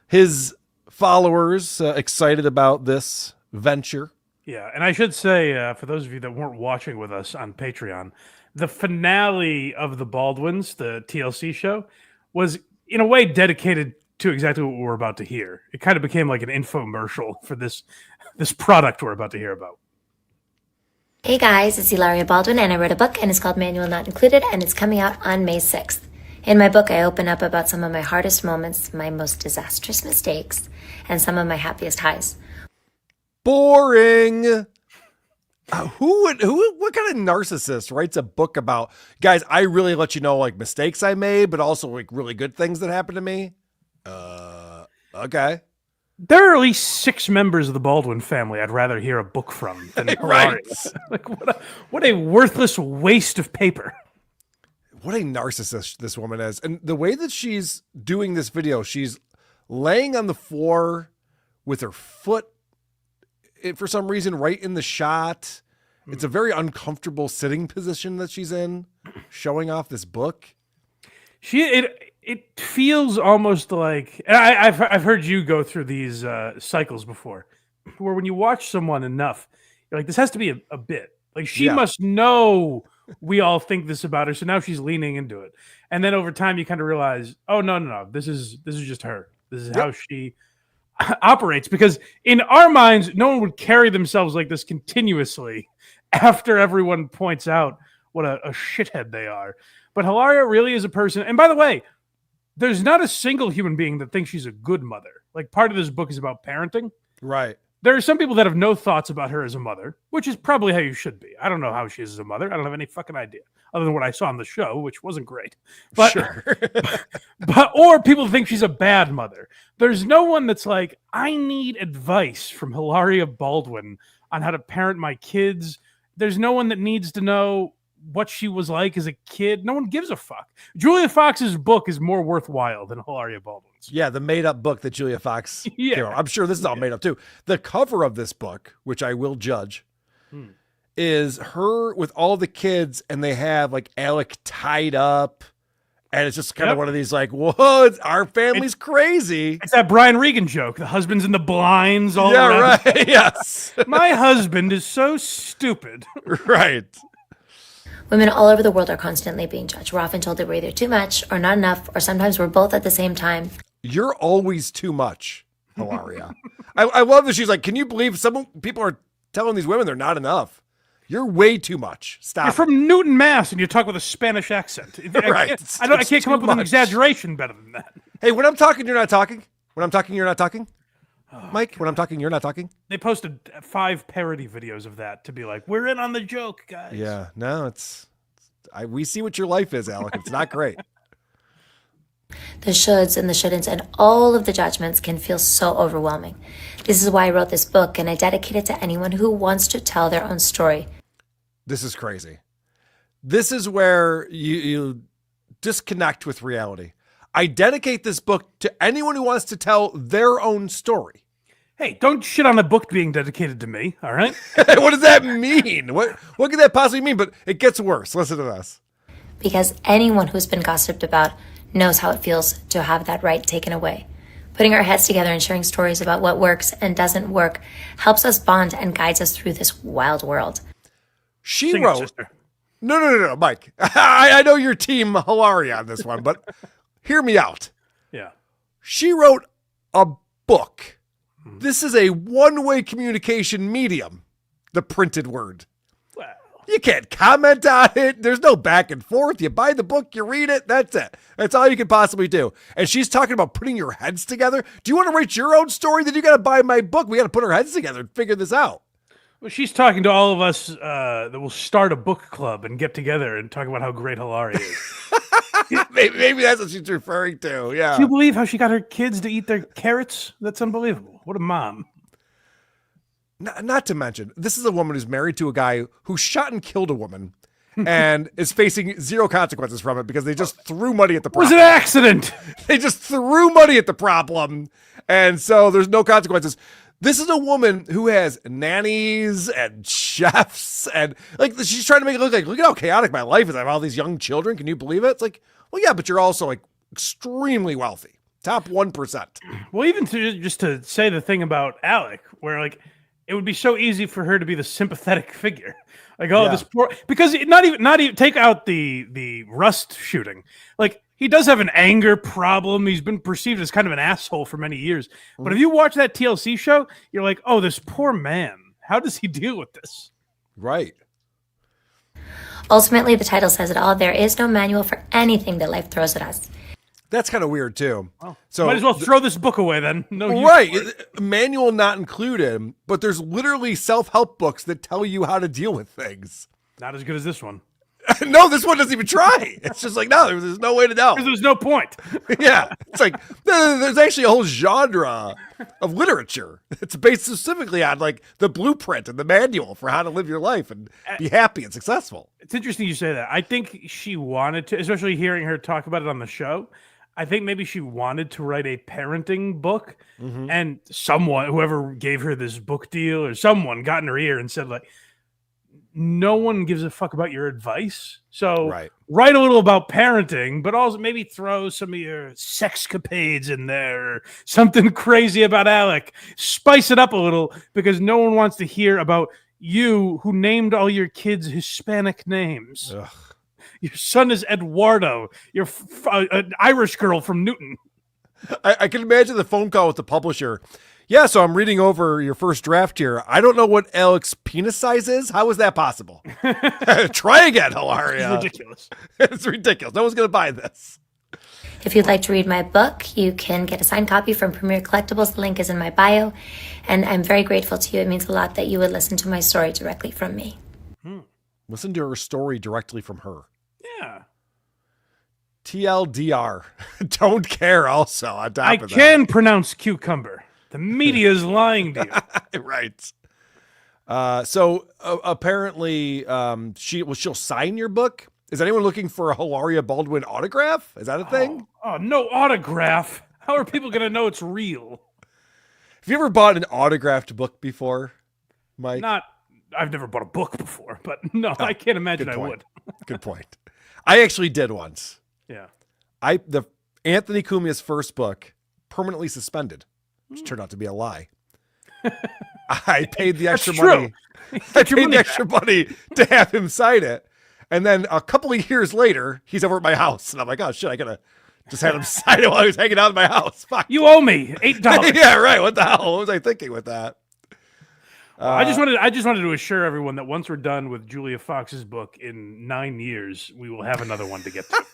E: his followers excited about this venture.
D: Yeah, and I should say, for those of you that weren't watching with us on Patreon, the finale of the Baldwins, the TLC show, was in a way dedicated to exactly what we're about to hear. It kind of became like an infomercial for this product we're about to hear about.
M: Hey guys, it's Hilaria Baldwin, and I wrote a book, and it's called Manual Not Included, and it's coming out on May 6th. In my book, I open up about some of my hardest moments, my most disastrous mistakes, and some of my happiest highs.
E: Boring. What kind of narcissist writes a book about, guys, I really let you know like mistakes I made, but also like really good things that happened to me? Okay.
D: There are at least 6 members of the Baldwin family I'd rather hear a book from than Hilaria. Like, what a worthless waste of paper.
E: What a narcissist this woman is. And the way that she's doing this video, she's laying on the floor with her foot, for some reason, right in the shot. It's a very uncomfortable sitting position that she's in, showing off this book.
D: It feels almost like, and I've heard you go through these cycles before, where when you watch someone enough, you're like, this has to be a bit. Like she must know we all think this about her, so now she's leaning into it. And then over time, you kind of realize, oh no, this is just her. This is how she operates. Because in our minds, no one would carry themselves like this continuously after everyone points out what a shithead they are. But Hilaria really is a person. And by the way, there's not a single human being that thinks she's a good mother. Like part of this book is about parenting.
E: Right.
D: There are some people that have no thoughts about her as a mother, which is probably how you should be. I don't know how she is as a mother. I don't have any fucking idea other than what I saw on the show, which wasn't great. But,
E: sure.
D: or people think she's a bad mother. There's no one that's like, I need advice from Hilaria Baldwin on how to parent my kids. There's no one that needs to know what she was like as a kid. No one gives a fuck. Julia Fox's book is more worthwhile than Hilaria Baldwin's.
E: Yeah, the made-up book that Julia Fox came out. I'm sure this is all made up too. The cover of this book, which I will judge, is her with all the kids, and they have like Alec tied up, and it's just kind of one of these like, whoa, our family's crazy.
D: It's that Brian Regan joke. The husband's in the blinds all
E: around.
D: Right.
E: Yes.
D: My husband is so stupid.
E: Right.
M: Women all over the world are constantly being judged. We're often told that we're either too much or not enough, or sometimes we're both at the same time.
E: You're always too much, Hilaria. I love that she's like, can you believe some people are telling these women they're not enough? You're way too much. Stop.
D: You're from Newton, Mass, and you talk with a Spanish accent.
E: Right.
D: I can't come up with an exaggeration better than that.
E: Hey, when I'm talking, you're not talking. When I'm talking, you're not talking. Mike, when I'm talking, you're not talking.
D: They posted 5 parody videos of that to be like, we're in on the joke, guys.
E: Yeah, no, we see what your life is, Alec. It's not great.
M: The shoulds and the shouldn'ts and all of the judgments can feel so overwhelming. This is why I wrote this book, and I dedicate it to anyone who wants to tell their own story.
E: This is crazy. This is where you disconnect with reality. I dedicate this book to anyone who wants to tell their own story.
D: Hey, don't shit on a book being dedicated to me, all right?
E: What does that mean? What could that possibly mean? But it gets worse. Listen to this.
M: Because anyone who's been gossiped about knows how it feels to have that right taken away. Putting our heads together and sharing stories about what works and doesn't work helps us bond and guides us through this wild world.
E: She wrote... No, Mike. I know you're team Hilaria on this one, but hear me out.
D: Yeah.
E: She wrote a book. This is a one-way communication medium, the printed word.
D: Wow.
E: You can't comment on it. There's no back and forth. You buy the book, you read it, that's it. That's all you can possibly do. And she's talking about putting your heads together. Do you want to write your own story? Then you got to buy my book. We got to put our heads together and figure this out.
D: Well, she's talking to all of us that will start a book club and get together and talk about how great Hilaria is.
E: Maybe that's what she's referring to. Yeah.
D: Do you believe how she got her kids to eat their carrots? That's unbelievable. What a mom.
E: Not to mention, this is a woman who's married to a guy who shot and killed a woman and is facing zero consequences from it because they just threw money at the problem.
D: It was an accident.
E: They just threw money at the problem. And so there's no consequences. This is a woman who has nannies and chefs and like she's trying to make it look how chaotic my life is. I have all these young children. Can you believe it? It's like, well, yeah, but you're also like extremely wealthy. Top 1%.
D: Well, even just to say the thing about Alec, where like it would be so easy for her to be the sympathetic figure. Like, oh, this poor, because not even take out the Rust shooting. Like, he does have an anger problem. He's been perceived as kind of an asshole for many years. But if you watch that TLC show, you're like, oh, this poor man. How does he deal with this?
E: Right.
M: Ultimately, the title says it all. There is no manual for anything that life throws at us.
E: That's kind of weird too.
D: Well,
E: so
D: might as well throw this book away then. No use
E: right.
D: for it.
E: Manual not included, but there's literally self-help books that tell you how to deal with things.
D: Not as good as this one.
E: No, this one doesn't even try. It's just like, no, there's no way to know.
D: Because there's no point.
E: Yeah. It's like, there's actually a whole genre of literature. It's based specifically on like the blueprint and the manual for how to live your life and be happy and successful.
D: It's interesting you say that. I think she wanted to, especially hearing her talk about it on the show, I think maybe she wanted to write a parenting book, and someone, whoever gave her this book deal or someone got in her ear and said, like, no one gives a fuck about your advice. So write a little about parenting, but also maybe throw some of your sexcapades in there, or something crazy about Alec. Spice it up a little, because no one wants to hear about you who named all your kids Hispanic names.
E: Ugh.
D: Your son is Eduardo. You're an Irish girl from Newton.
E: I can imagine the phone call with the publisher. Yeah, so I'm reading over your first draft here. I don't know what Alec's penis size is. How is that possible? Try again, Hilaria.
D: It's ridiculous.
E: It's ridiculous. No one's going to buy this.
M: If you'd like to read my book, you can get a signed copy from Premier Collectibles. The link is in my bio. And I'm very grateful to you. It means a lot that you would listen to my story directly from me.
E: Listen to her story directly from her.
D: Yeah.
E: TLDR. Don't care also on top
D: I
E: of that.
D: can pronounce cucumber. The media is lying to you.
E: Right. So apparently she'll sign your book. Is anyone looking for a Hilaria Baldwin autograph? Is that a thing?
D: Oh, no autograph. How are people going to know it's real?
E: Have you ever bought an autographed book before, Mike?
D: I've never bought a book before, but no, I can't imagine I would.
E: Good point. I actually did once.
D: Yeah.
E: The Anthony Cumia's first book, permanently suspended, which turned out to be a lie. I paid the extra money. I paid the extra money to have him sign it. And then a couple of years later, he's over at my house. And I'm like, oh, shit, I got to just have him sign it while he was hanging out at my house. Fuck.
D: You owe me $8.
E: Yeah, right. What the hell? What was I thinking with that?
D: I just wanted to assure everyone that once we're done with Julia Fox's book in 9 years, we will have another one to get to.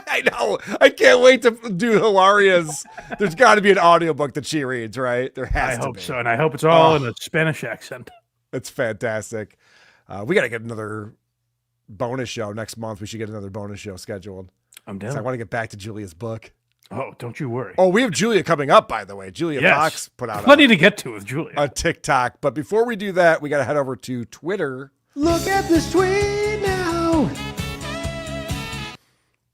E: I know. I can't wait to do Hilaria's. There's got to be an audiobook that she reads, right? There has to be.
D: I hope so, and I hope it's all in a Spanish accent.
E: It's fantastic. We got to get another bonus show next month. We should get another bonus show scheduled.
D: I'm down.
E: So I want to get back to Julia's book.
D: Oh, don't you worry.
E: Oh, we have Julia coming up, by the way. Julia Fox put out
D: plenty to get to with Julia.
E: A TikTok. But before we do that, we got to head over to Twitter.
J: Look at this tweet now.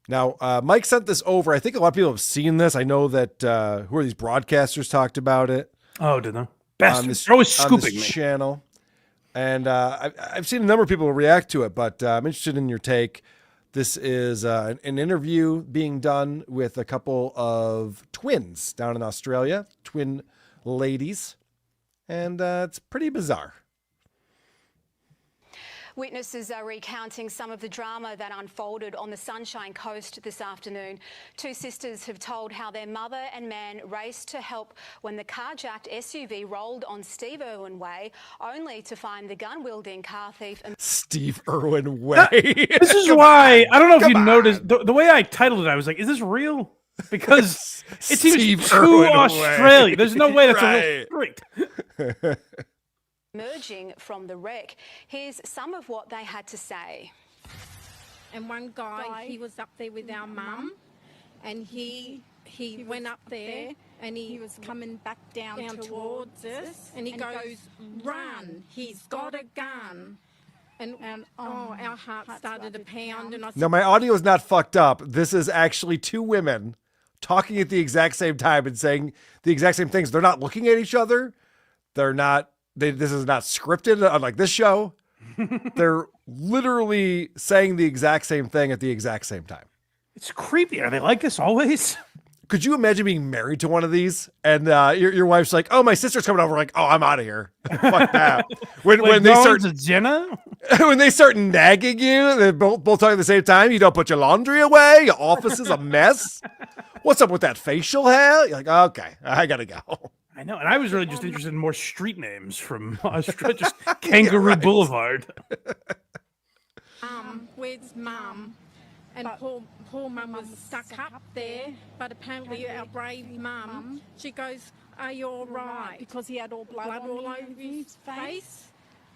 E: Now, Mike sent this over. I think a lot of people have seen this. I know that who are these broadcasters talked about it.
D: Oh, did they? Bastards. They're always scooping me.
E: Channel. And I've seen a number of people react to it, but I'm interested in your take. This is an interview being done with a couple of twins down in Australia, twin ladies, and it's pretty bizarre.
N: Witnesses are recounting some of the drama that unfolded on the Sunshine Coast this afternoon. Two sisters have told how their mother and man raced to help when the carjacked SUV rolled on Steve Irwin Way, only to find the gun-wielding car thief.
E: Steve Irwin Way.
D: This is why, I don't know if you noticed, the way I titled it, I was like, is this real? Because it seems too Australian. There's no way that's a real street.
N: Emerging from the wreck. Here's some of what they had to say.
O: And one guy, he was up there with our mum, and he went up there, and he was coming back down towards us, and he goes, "Run! He's got a gun!" And our heart started to pound. And I said,
E: Now, my audio is not fucked up. This is actually two women talking at the exact same time and saying the exact same things. They're not looking at each other. They're not. This is not scripted, unlike this show. They're literally saying the exact same thing at the exact same time.
D: It's creepy. Are they like this always?
E: Could you imagine being married to one of these and your wife's like, "Oh, my sister's coming over." Like, "Oh, I'm out of here." Fuck that. When they start
D: Jenna,
E: when they start nagging you, they're both talking at the same time. You don't put your laundry away. Your office is a mess. What's up with that facial hair? You're like, okay, I gotta go.
D: I know, and I was really just interested in more street names from Australia, just Kangaroo Boulevard.
O: Where's Mum? And poor Mum was stuck up there, but apparently our brave Mum, she goes, "Are you all right?" Because he had all blood all over his face.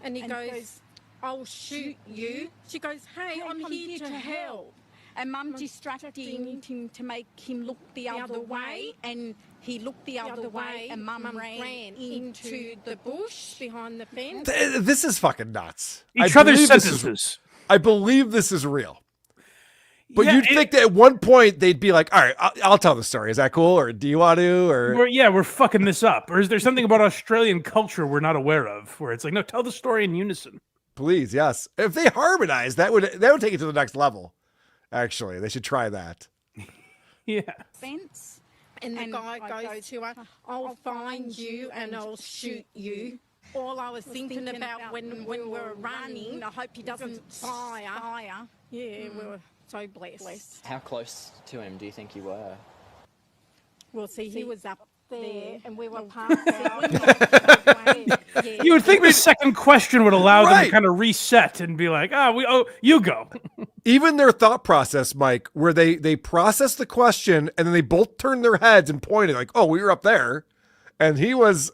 O: And he goes, "I'll shoot you." She goes, "Hey, I'm here to help."
P: And Mum distracting him to make him look the other way, and he looked the other way, and Mum ran
O: into the bush behind the fence.
E: This is fucking nuts.
D: Each other's sentences.
E: I believe this is real. But
D: Yeah,
E: you'd think that at one point they'd be like, "All right, I'll tell the story. Is that cool? Or do you want to?" Or
D: We're fucking this up. Or is there something about Australian culture we're not aware of, where it's like, no, tell the story in unison.
E: Please, yes. If they harmonize, that would take it to the next level. Actually, they should try that.
D: Yeah.
O: Fence. And the guy goes to her, "I'll find you and I'll shoot you." All I was thinking about when we were running, I hope he doesn't fire. Yeah, we were so blessed.
Q: How close to him do you think you were?
O: Well, see, he was up there and we were past out.
D: You would think the second question would allow them to kind of reset and be like, you go.
E: Even their thought process, Mike, where they process the question and then they both turn their heads and pointed like, "Oh, we were up there," and he was.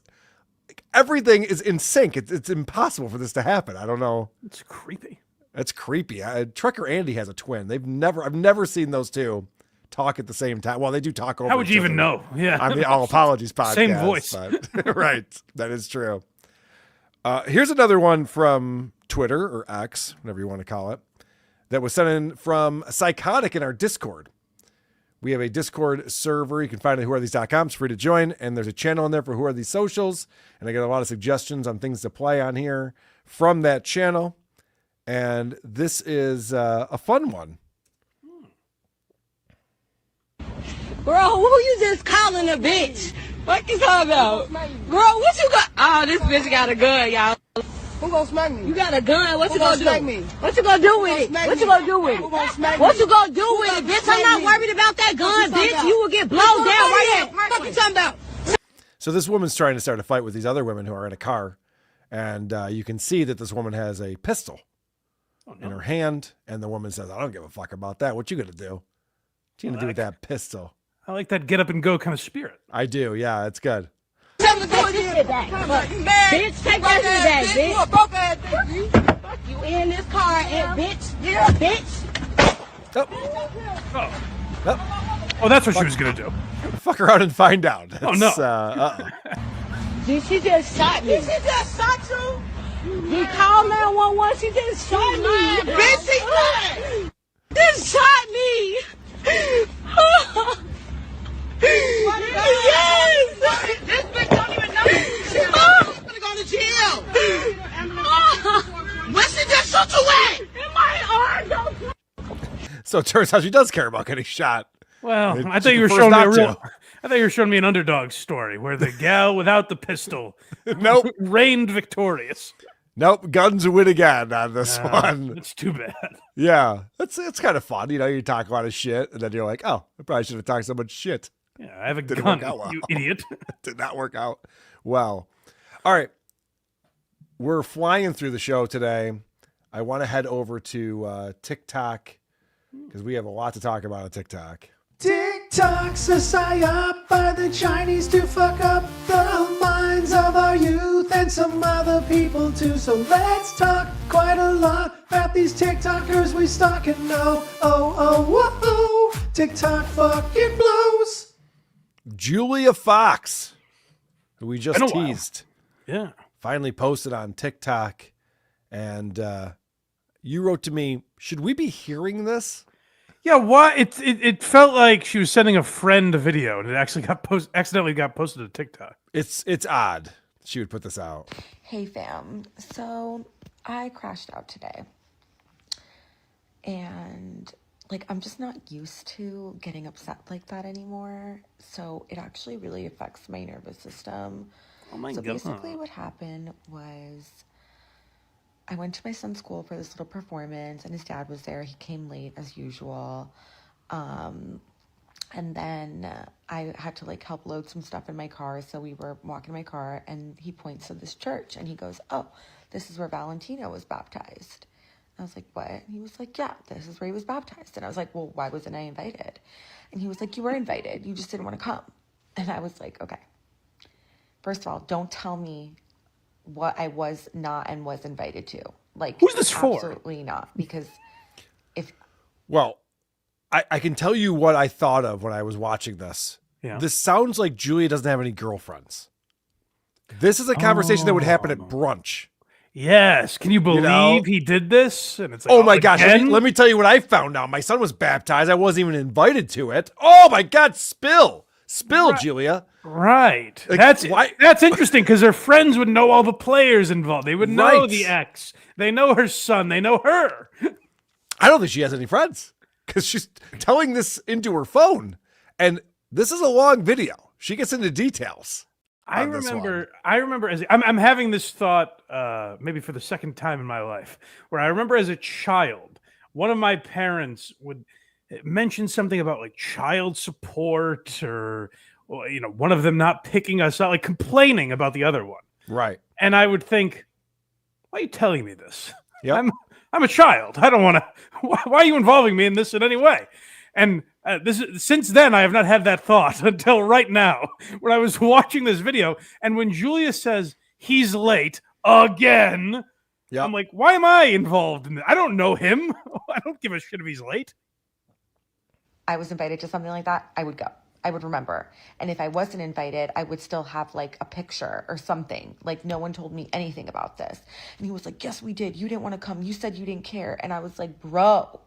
E: Everything is in sync. It's impossible for this to happen. I don't know.
D: It's creepy.
E: That's creepy. Trucker Andy has a twin. I've never seen those two talk at the same time. Well, they do talk over.
D: How would you
E: each
D: even
E: other.
D: know? Yeah.
E: I mean, all apologies podcast.
D: Same voice.
E: But, right. That is true. Here's another one from Twitter or X, whatever you want to call it, that was sent in from Psychotic in our Discord. We have a Discord server. You can find it at whoarethese.com. It's free to join. And there's a channel in there for Who Are These Socials. And I get a lot of suggestions on things to play on here from that channel. And this is a fun one.
B: Bro, who you just calling a bitch? What you talking about? Girl, what you got? Oh, this bitch got a gun, y'all. Who gonna smack me? You got a gun. What you gonna do? Smack me? What you gonna do with it? What you gonna do with it? Who gonna smack me? What you gonna do with it, bitch? I'm not worried about that gun, bitch. You will get blown down right now. What you talking about?
E: So this woman's trying to start a fight with these other women who are in a car. And you can see that this woman has a pistol in her hand. And the woman says, "I don't give a fuck about that. What you gonna do? What you gonna do with that pistol?"
D: I like that get up and go kind of spirit.
E: I do. Yeah, it's good.
B: Tell me to put this shit back. Bitch, take that shit back, bitch. Fuck you in this car, and bitch. Yeah, bitch.
D: Oh, that's what she was going to do.
E: Fuck around and find out.
D: Oh, no.
B: Dude, she just shot me. She just shot you? He called 911. She just shot me. Bitch, she lied. Just shot me. Yes! This bitch don't even know. She's gonna go to jail. Where she just shot you at? In my arm.
E: So it turns out she does care about getting shot.
D: Well, I thought you were showing me I thought you were showing me an underdog story where the gal without the pistol reigned victorious.
E: Nope, guns win again on this one.
D: It's too bad.
E: Yeah, it's kind of fun. You know, you talk a lot of shit, and then you're like, "Oh, I probably should have talked so much shit."
D: Yeah, I have a
E: Didn't
D: gun,
E: work out well.
D: you idiot.
E: Did not work out well. All right, we're flying through the show today. I want to head over to TikTok because we have a lot to talk about on TikTok.
G: TikTok's a psyop by the Chinese to fuck up the minds of our youth and some other people too. So let's talk quite a lot about these TikTokers we stalk and know. Oh, TikTok fucking blows.
E: Julia Fox, who we just
D: Been a while.
E: teased,
D: finally
E: posted on TikTok, and you wrote to me, "Should we be hearing this?"
D: Yeah, what? It felt like she was sending a friend a video, and it actually accidentally got posted to TikTok.
E: It's odd she would put this out.
R: Hey fam, so I crashed out today and like, I'm just not used to getting upset like that anymore. So it actually really affects my nervous system.
D: Oh my
R: so
D: God.
R: basically what happened was I went to my son's school for this little performance, and his dad was there. He came late as usual. And then I had to like help load some stuff in my car. So we were walking in my car, and he points to this church and he goes, "Oh, this is where Valentino was baptized." I was like, "What?" And he was like, "Yeah, this is where he was baptized." And I was like, "Well, why wasn't I invited?" And he was like, "You were invited. You just didn't want to come." And I was like, "Okay. First of all, don't tell me what I was not and was invited to. Like,
D: who's this for?
R: Absolutely not. Because if..."
E: Well, I can tell you what I thought of when I was watching this.
D: Yeah.
E: This sounds like Julia doesn't have any girlfriends. This is a conversation that would happen at brunch.
D: Yes. Can you believe he did this? And it's like,
E: oh my gosh. Let me tell you what I found out. My son was baptized. I wasn't even invited to it. Oh my God. Spill, right. Julia.
D: Right.
E: Like,
D: that's interesting because her friends would know all the players involved. They would know the ex. They know her son. They know her.
E: I don't think she has any friends because she's telling this into her phone. And this is a long video. She gets into details.
D: I remember as I'm having this thought, maybe for the second time in my life, where I remember as a child, one of my parents would mention something about like child support or one of them not picking us up, like complaining about the other one.
E: Right.
D: And I would think, why are you telling me this?
E: Yep.
D: I'm a child. I don't want to. Why are you involving me in this in any way? And since then, I have not had that thought until right now when I was watching this video. And when Julia says he's late again, I'm like, why am I involved in this? I don't know him. I don't give a shit if he's late.
R: I was invited to something like that, I would go. I would remember. And if I wasn't invited, I would still have like a picture or something. Like, no one told me anything about this. And he was like, "Yes, we did. You didn't want to come. You said you didn't care." And I was like, bro.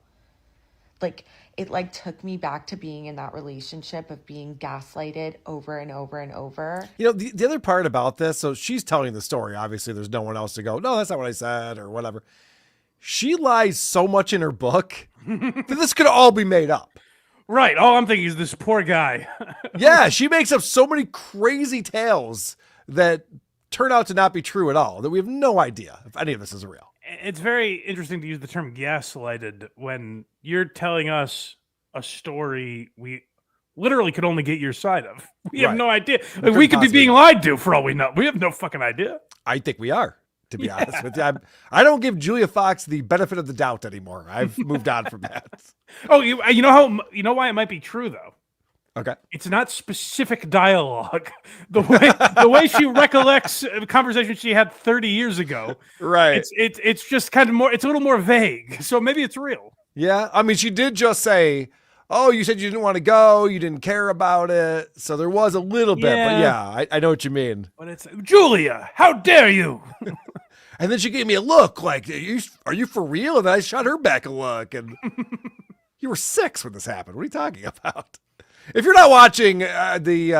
R: Like, it like took me back to being in that relationship of being gaslighted over and over and over.
E: The other part about this, so she's telling the story. Obviously, there's no one else to go, "No, that's not what I said," or whatever. She lies so much in her book that this could all be made up.
D: Right. All I'm thinking is this poor guy.
E: Yeah, she makes up so many crazy tales that turn out to not be true at all, that we have no idea if any of this is real.
D: It's very interesting to use the term gaslighted when you're telling us a story we literally could only get your side of. We have no idea. Like, we could be being lied to for all we know. We have no fucking idea.
E: I think we are, to be honest with you. I don't give Julia Fox the benefit of the doubt anymore. I've moved on from that.
D: Oh, you know why it might be true though?
E: Okay.
D: It's not specific dialogue. The way she recollects a conversation she had 30 years ago.
E: Right.
D: It's just kind of more, it's a little more vague. So maybe it's real.
E: Yeah. I mean, she did just say, "Oh, you said you didn't want to go. You didn't care about it." So there was a little bit, but yeah, I know what you mean.
D: But it's, "Julia, how dare you?"
E: And then she gave me a look like, are you for real? And then I shot her back a look. And you were 6 when this happened. What are you talking about? If you're not watching the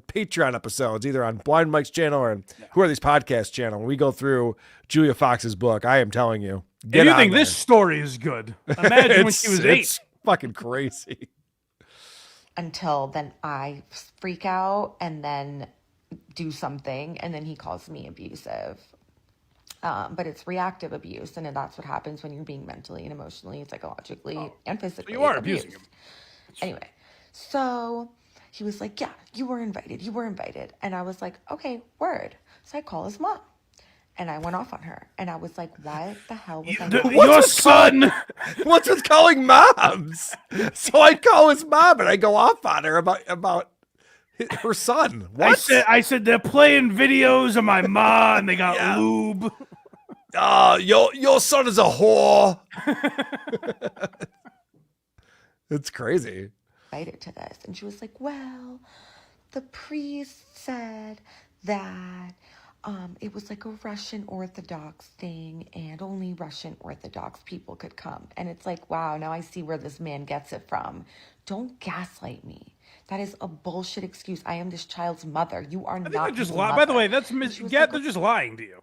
E: Patreon episodes, either on Blind Mike's channel or Who Are These Podcast channel, when we go through Julia Fox's book, I am telling you.
D: If you think this story is good, imagine when she was 8.
E: It's fucking crazy.
R: Until then I freak out and then do something, and then he calls me abusive. But it's reactive abuse, and that's what happens when you're being mentally and emotionally, psychologically, and physically
D: You are
R: abused.
D: abusing him.
R: Anyway, so he was like, "Yeah, you were invited. You were invited." And I was like, "Okay, word." So I call his mom, and I went off on her, and I was like, "Why the hell was I?"
D: Your son.
E: What's with calling moms? So I call his mom, and I go off on her about her son. What?
D: I said they're playing videos of my mom, and they got lube.
E: Your son is a whore. It's crazy.
R: Invited to this, and she was like, "Well, the priest said that it was like a Russian Orthodox thing, and only Russian Orthodox people could come." And it's like, wow, now I see where this man gets it from. Don't gaslight me. That is a bullshit excuse. I am this child's mother. You are not.
D: They're just
R: his
D: lying.
R: mother.
D: By the way, that's they're just lying to you.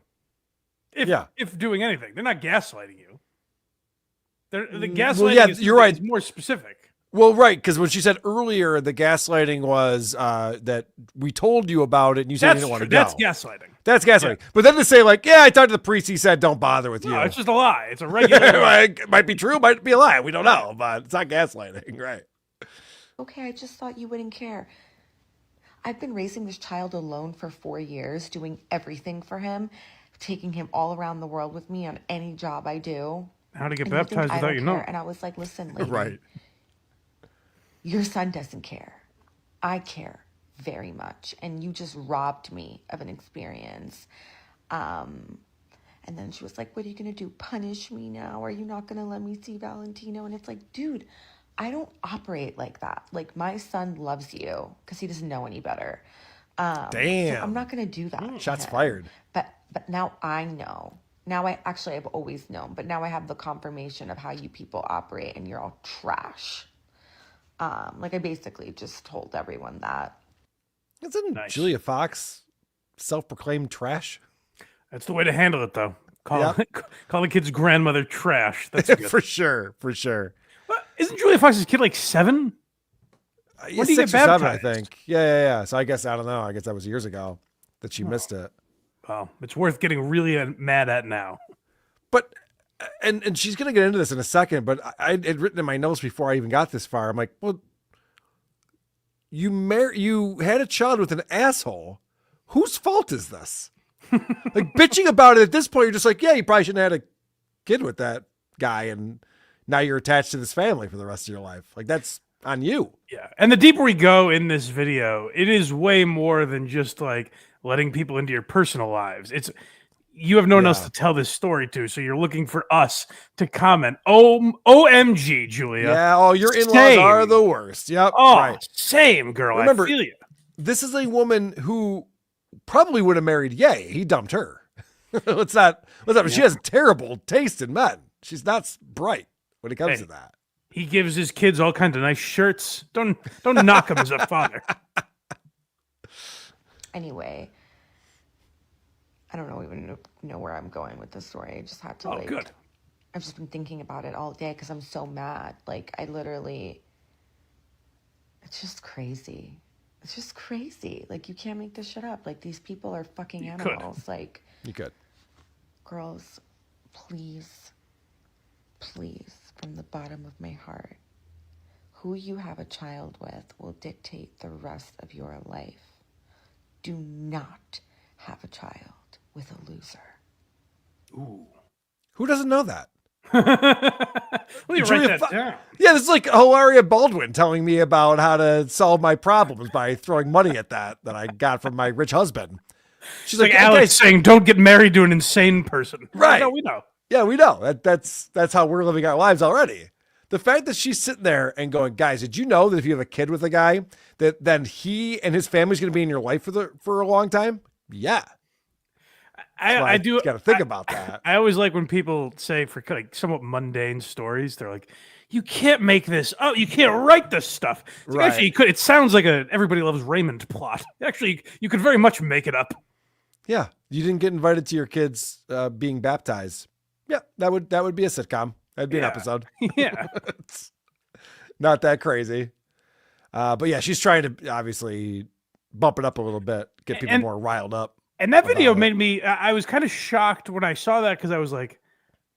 D: If doing anything, they're not gaslighting you. The gaslighting
E: Well, yeah,
D: is,
E: you're right.
D: is more specific.
E: Well, right, because when she said earlier the gaslighting was that we told you about it and you said you didn't want to go.
D: That's gaslighting.
E: That's gaslighting. Yeah. But then to say like, yeah, I talked to the priest, he said don't bother with you.
D: No, it's just a lie. It's a regular lie.
E: It might be true, might be a lie. We don't know, but it's not gaslighting, right?
R: Okay, I just thought you wouldn't care. I've been raising this child alone for 4 years, doing everything for him, taking him all around the world with me on any job I do.
D: How to get
R: And you think
D: baptized
R: I
D: without
R: don't
D: you know?
R: care? And I was like, listen, lady,
E: Right.
R: your son doesn't care. I care very much. And you just robbed me of an experience. And then she was like, what are you going to do? Punish me now? Are you not going to let me see Valentino? And it's like, dude, I don't operate like that. Like, my son loves you because he doesn't know any better.
E: Damn.
R: So I'm not going to do that.
E: Shots fired.
R: But now I know. Now I've always known, but now I have the confirmation of how you people operate, and you're all trash. Like, I basically just told everyone that.
E: Isn't Julia Fox self-proclaimed trash?
D: That's the way to handle it, though. Call the kid's grandmother trash. That's good.
E: For sure.
D: Isn't Julia Fox's kid like 7?
E: Yeah, 6 or 7, I think. Yeah. So I guess, I don't know. I guess that was years ago that she missed it.
D: Well, it's worth getting really mad at now.
E: But, and she's going to get into this in a second, but I had written in my notes before I even got this far. I'm like, well, you had a child with an asshole. Whose fault is this? Like, bitching about it at this point, you're just like, yeah, you probably shouldn't have had a kid with that guy, and now you're attached to this family for the rest of your life. Like, that's on you.
D: Yeah. And the deeper we go in this video, it is way more than just like letting people into your personal lives. You have no one else to tell this story to, so you're looking for us to comment. OMG, Julia.
E: Yeah, your in-laws are the worst. Yep.
D: Oh,
E: right.
D: Same, girl.
E: Remember,
D: I feel you.
E: This is a woman who probably would have married Ye. He dumped her. Let's not. She has terrible taste in men. She's not bright when it comes to that.
D: He gives his kids all kinds of nice shirts. Don't knock him as a father.
R: Anyway, I don't even know where I'm going with this story. I just had to
D: good.
R: I've just been thinking about it all day because I'm so mad. Like, it's just crazy. It's just crazy. Like, you can't make this shit up. Like, these people are fucking animals. Like,
E: you could.
R: Girls, please, from the bottom of my heart, who you have a child with will dictate the rest of your life. Do not have a child with a loser.
E: Ooh. Who doesn't know that?
D: Will you write that down?
E: Yeah, this is like Hilaria Baldwin telling me about how to solve my problems by throwing money at that I got from my rich husband. She's
D: like Alec saying, don't get married to an insane person.
E: Right.
D: No, we know.
E: Yeah, we know. That's how we're living our lives already. The fact that she's sitting there and going, guys, did you know that if you have a kid with a guy, that then he and his family's going to be in your life for a long time? Yeah.
D: I do
E: got to think about that.
D: I always like when people say for like somewhat mundane stories, they're like, you can't make this up. You can't write this stuff. It's like, actually, you could. It sounds like a Everybody Loves Raymond plot. Actually, you could very much make it up.
E: Yeah. You didn't get invited to your kids being baptized. Yeah, that would be a sitcom. That'd be an episode.
D: Yeah.
E: It's not that crazy. But yeah, she's trying to obviously bump it up a little bit, get people more riled up.
D: And that video made me, I was kind of shocked when I saw that because I was like,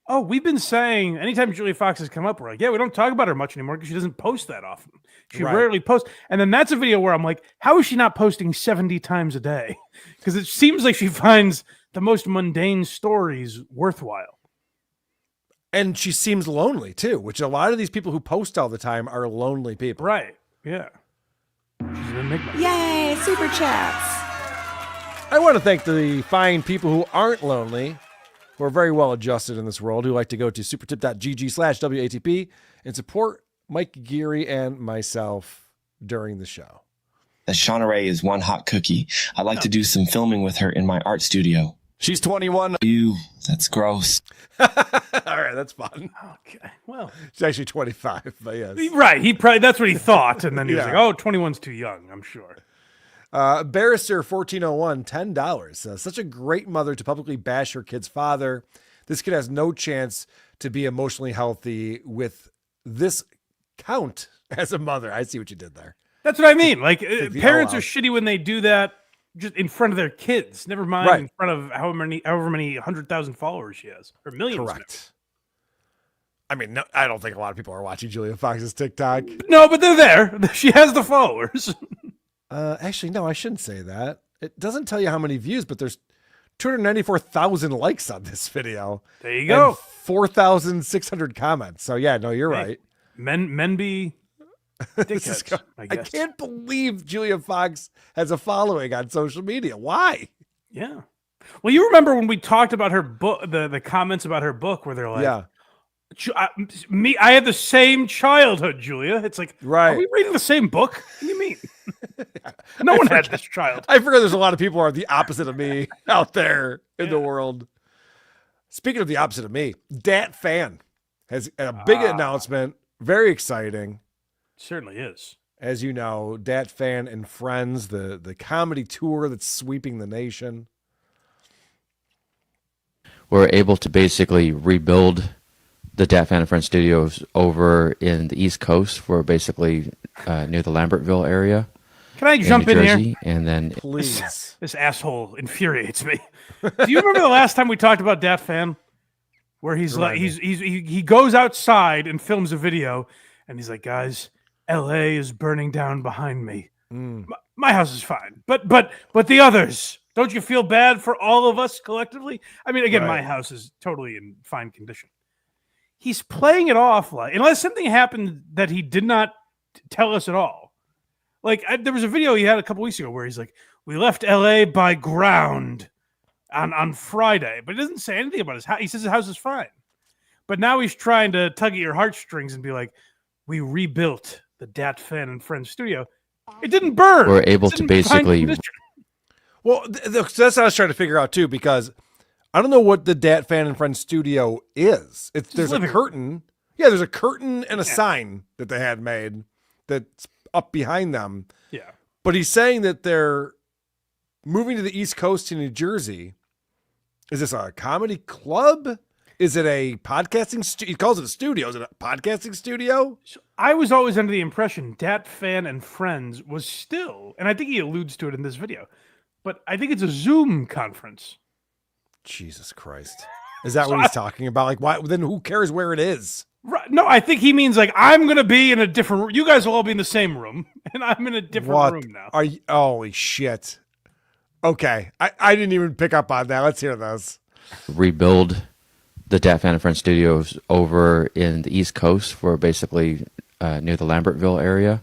D: oh, we've been saying anytime Julia Fox has come up, we're like, yeah, we don't talk about her much anymore because she doesn't post that often. She rarely posts. And then that's a video where I'm like, how is she not posting 70 times a day? Because it seems like she finds the most mundane stories worthwhile.
E: And she seems lonely too, which a lot of these people who post all the time are lonely people.
D: Right. Yeah. She's an enigma.
R: Yay, super chats.
E: I want to thank the fine people who aren't lonely, who are very well adjusted in this world, who like to go to supertip.gg/WATP and support Mike Geary and myself during the show.
S: Shauna Ray is one hot cookie. I'd like to do some filming with her in my art studio.
C: She's 21.
S: That's gross.
E: All right, that's fun.
D: Okay, well.
E: She's actually 25, but yes.
D: Right, that's what he thought, and then he was like, oh, 21's too young, I'm sure.
E: Barrister 1401, $10. Such a great mother to publicly bash her kid's father. This kid has no chance to be emotionally healthy with this count as a mother. I see what you did there.
D: That's what I mean. Like parents
E: all
D: are
E: out.
D: shitty when they do that just in front of their kids. Never mind
E: Right.
D: in front of however many 100,000 followers she has or millions.
E: Correct. I mean, no, I don't think a lot of people are watching Julia Fox's TikTok.
D: No, but they're there. She has the followers.
E: Actually, no, I shouldn't say that. It doesn't tell you how many views, but there's 294,000 likes on this video.
D: There you go.
E: And 4,600 comments. So yeah, no, you're right.
D: Men be
E: This is
D: dickheads, I
E: I
D: guess.
E: can't believe Julia Fox has a following on social media. Why?
D: Yeah. Well, you remember when we talked about her book, the comments about her book, where they're like,
E: Yeah.
D: I had the same childhood, Julia. It's like,
E: Right.
D: are we reading the same book? What do you mean? No one had this child.
E: I forget there's a lot of people who are the opposite of me out there in the world. Speaking of the opposite of me, Dat Phan has a big announcement. Very exciting.
D: Certainly is.
E: As you know, Dat Phan and Friends, the comedy tour that's sweeping the nation.
Q: We're able to basically rebuild the Dat Phan and Friends studios over in the East Coast. We're basically near the Lambertville area.
D: Can I jump
Q: New
D: in
Q: Jersey,
D: here?
Q: And then
E: Please.
D: This asshole infuriates me. Do you remember the last time we talked about Dat Phan? Where he's like, he goes outside and films a video, and he's like, guys, LA is burning down behind me. My house is fine, but the others, don't you feel bad for all of us collectively? I mean, again, my house is totally in fine condition. He's playing it off like, unless something happened that he did not tell us at all. Like there was a video he had a couple weeks ago where he's like, we left LA by ground on Friday, but he doesn't say anything about his house. He says his house is fine. But now he's trying to tug at your heartstrings and be like, we rebuilt the Dat Phan and Friends studio. It didn't burn.
Q: we're able
D: It's
Q: to
D: in fine
Q: basically
D: condition.
E: Well, that's what I was trying to figure out too, because I don't know what the Dat Phan and Friends studio is. There's a
D: living
E: curtain. Yeah, there's a curtain and a sign that they had made that's up behind them.
D: Yeah.
E: But he's saying that they're moving to the East Coast to New Jersey. Is this a comedy club? Is it a podcasting studio? He calls it a studio. Is it a podcasting studio?
D: I was always under the impression Dat Phan and Friends was still, and I think he alludes to it in this video, but I think it's a Zoom conference.
E: Jesus Christ. Is that what he's talking about? Like, why? Then who cares where it is?
D: Right. No, I think he means like, I'm going to be in a different room. You guys will all be in the same room, and I'm in a different room now.
E: Are you? Holy shit. Okay. I didn't even pick up on that. Let's hear this.
Q: rebuild the Dat Phan and Friends studios over in the East Coast. We're basically near the Lambertville area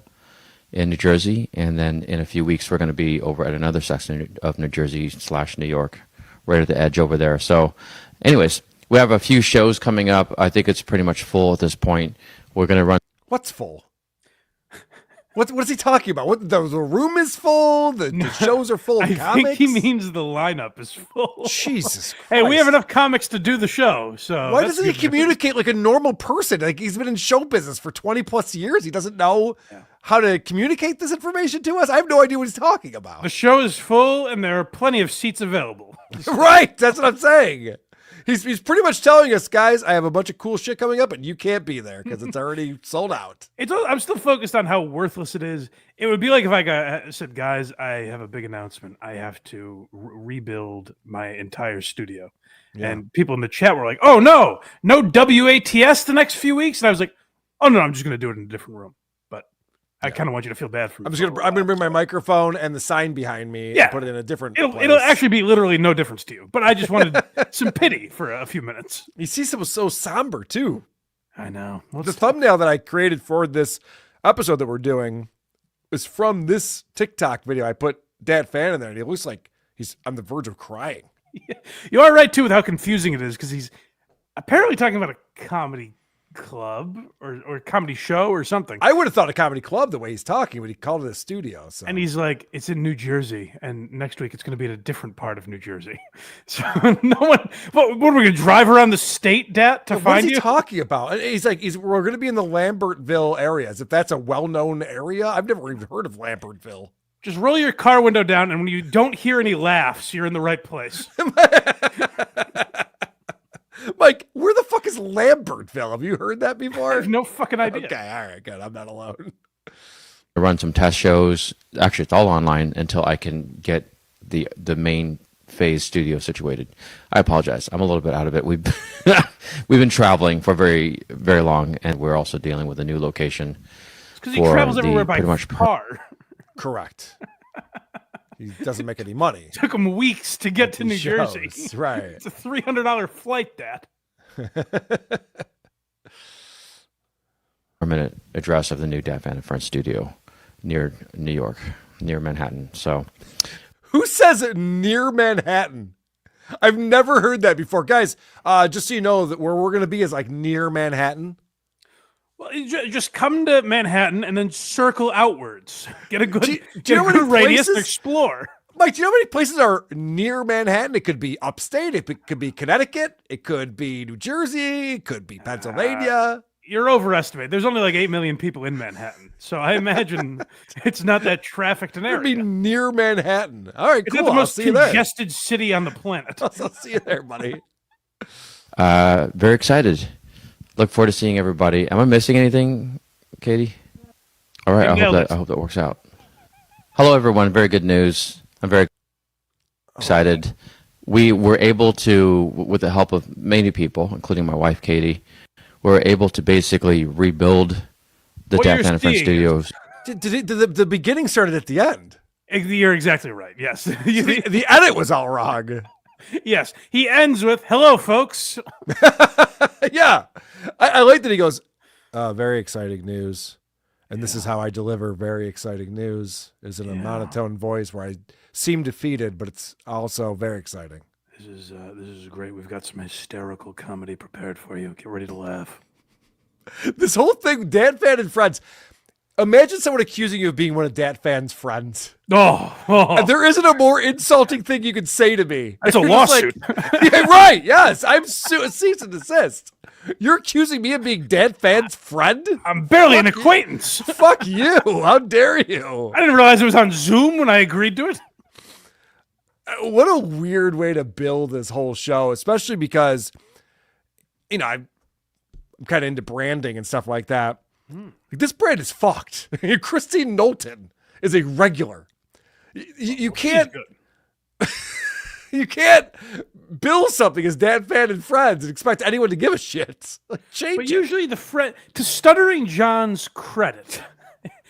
Q: in New Jersey, and then in a few weeks we're going to be over at another section of New Jersey / New York, right at the edge over there. So anyways, we have a few shows coming up. I think it's pretty much full at this point. We're going to run.
E: What's full? What is he talking about? What the room is full? The shows are full of
D: I
E: comics?
D: think he means the lineup is full.
E: Jesus Christ.
D: Hey, we have enough comics to do the show. So
E: Why
D: that's
E: doesn't he
D: good news.
E: communicate like a normal person? Like he's been in show business for 20 plus years. He doesn't know how to communicate this information to us. I have no idea what he's talking about.
D: The show is full, and there are plenty of seats available.
E: Right. That's what I'm saying. He's pretty much telling us, guys, I have a bunch of cool shit coming up, and you can't be there because it's already sold out.
D: I'm still focused on how worthless it is. It would be like if I said, guys, I have a big announcement. I have to rebuild my entire studio.
E: Yeah.
D: And people in the chat were like, oh, no WATS the next few weeks. And I was like, oh, no, I'm just going to do it in a different room. But I kind of want you to feel bad for me.
E: I'm gonna bring my microphone and the sign behind me and put it in a different place.
D: It'll actually be literally no difference to you. But I just wanted some pity for a few minutes.
E: You see, it was so somber too.
D: I know.
E: The thumbnail that I created for this episode that we're doing is from this TikTok video. I put Dat Phan in there, and he looks like he's on the verge of crying.
D: You are right too with how confusing it is, because he's apparently talking about a comedy club or comedy show or something.
E: I would have thought a comedy club the way he's talking, but he called it a studio. So.
D: And he's like, it's in New Jersey, and next week it's going to be in a different part of New Jersey. So no one. What are we going to drive around the state, Dat, to
E: What
D: find
E: is he
D: you?
E: talking about? He's like, we're going to be in the Lambertville area. As if that's a well-known area. I've never even heard of Lambertville.
D: Just roll your car window down, and when you don't hear any laughs, you're in the right place.
E: Mike, where the fuck is Lambertville? Have you heard that before?
D: I have no fucking idea.
E: Okay, all right, good. I'm not alone.
Q: I run some test shows. Actually, it's all online until I can get the main phase studio situated. I apologize. I'm a little bit out of it. We've been traveling for very, very long, and we're also dealing with a new location.
D: Because he travels everywhere by car.
E: Correct. He doesn't make any money.
D: Took him weeks to get to New Jersey.
E: Right.
D: It's a $300 flight, Dad.
Q: Permanent address of the new Dad, Phan and Friends studio near New York, near Manhattan. So,
E: who says it near Manhattan? I've never heard that before, guys. Just so you know that where we're going to be is like near Manhattan.
D: Well, just come to Manhattan and then circle outwards. Get a good,
E: do you know
D: good radius
E: places?
D: and explore.
E: Mike, do you know how many places are near Manhattan? It could be upstate. It could be Connecticut. It could be New Jersey. It could be Pennsylvania.
D: You're overestimating. There's only like 8 million people in Manhattan. So I imagine it's not that trafficked an area.
E: It'd be near Manhattan. All right,
D: It's
E: cool.
D: not the
E: I'll
D: most
E: see you there.
D: congested city on the planet.
E: I'll see you there, buddy.
Q: very excited. Look forward to seeing everybody. Am I missing anything, Katie? All right, I hope that works out. Hello, everyone. Very good news. I'm very excited. We were able to, with the help of many people, including my wife, Katie, we're able to basically rebuild the Dad, Phan and Friends studios.
E: Did the beginning started at the end?
D: You're exactly right. Yes.
E: the edit was all wrong.
D: Yes. He ends with, hello, folks.
E: Yeah. I like that he goes, very exciting news. And this is how I deliver very exciting news, is in a monotone voice where I seem defeated, but it's also very exciting.
D: This is great. We've got some hysterical comedy prepared for you. Get ready to laugh.
E: This whole thing, Dad, Phan and Friends. Imagine someone accusing you of being one of Dad Phan's friends.
D: Oh.
E: There isn't a more insulting thing you could say to me.
D: It's a lawsuit.
E: Yeah, right. Yes. I'm cease and desist. You're accusing me of being Dad Phan's friend?
D: I'm barely an acquaintance.
E: Fuck you. How dare you?
D: I didn't realize it was on Zoom when I agreed to it.
E: What a weird way to build this whole show, especially because, I'm kind of into branding and stuff like that. Like, this brand is fucked. Christine Knowlton is a regular. You can't. You can't bill something as Dad, Phan and Friends and expect anyone to give a shit. Like, change
D: But
E: it.
D: usually to Stuttering John's credit.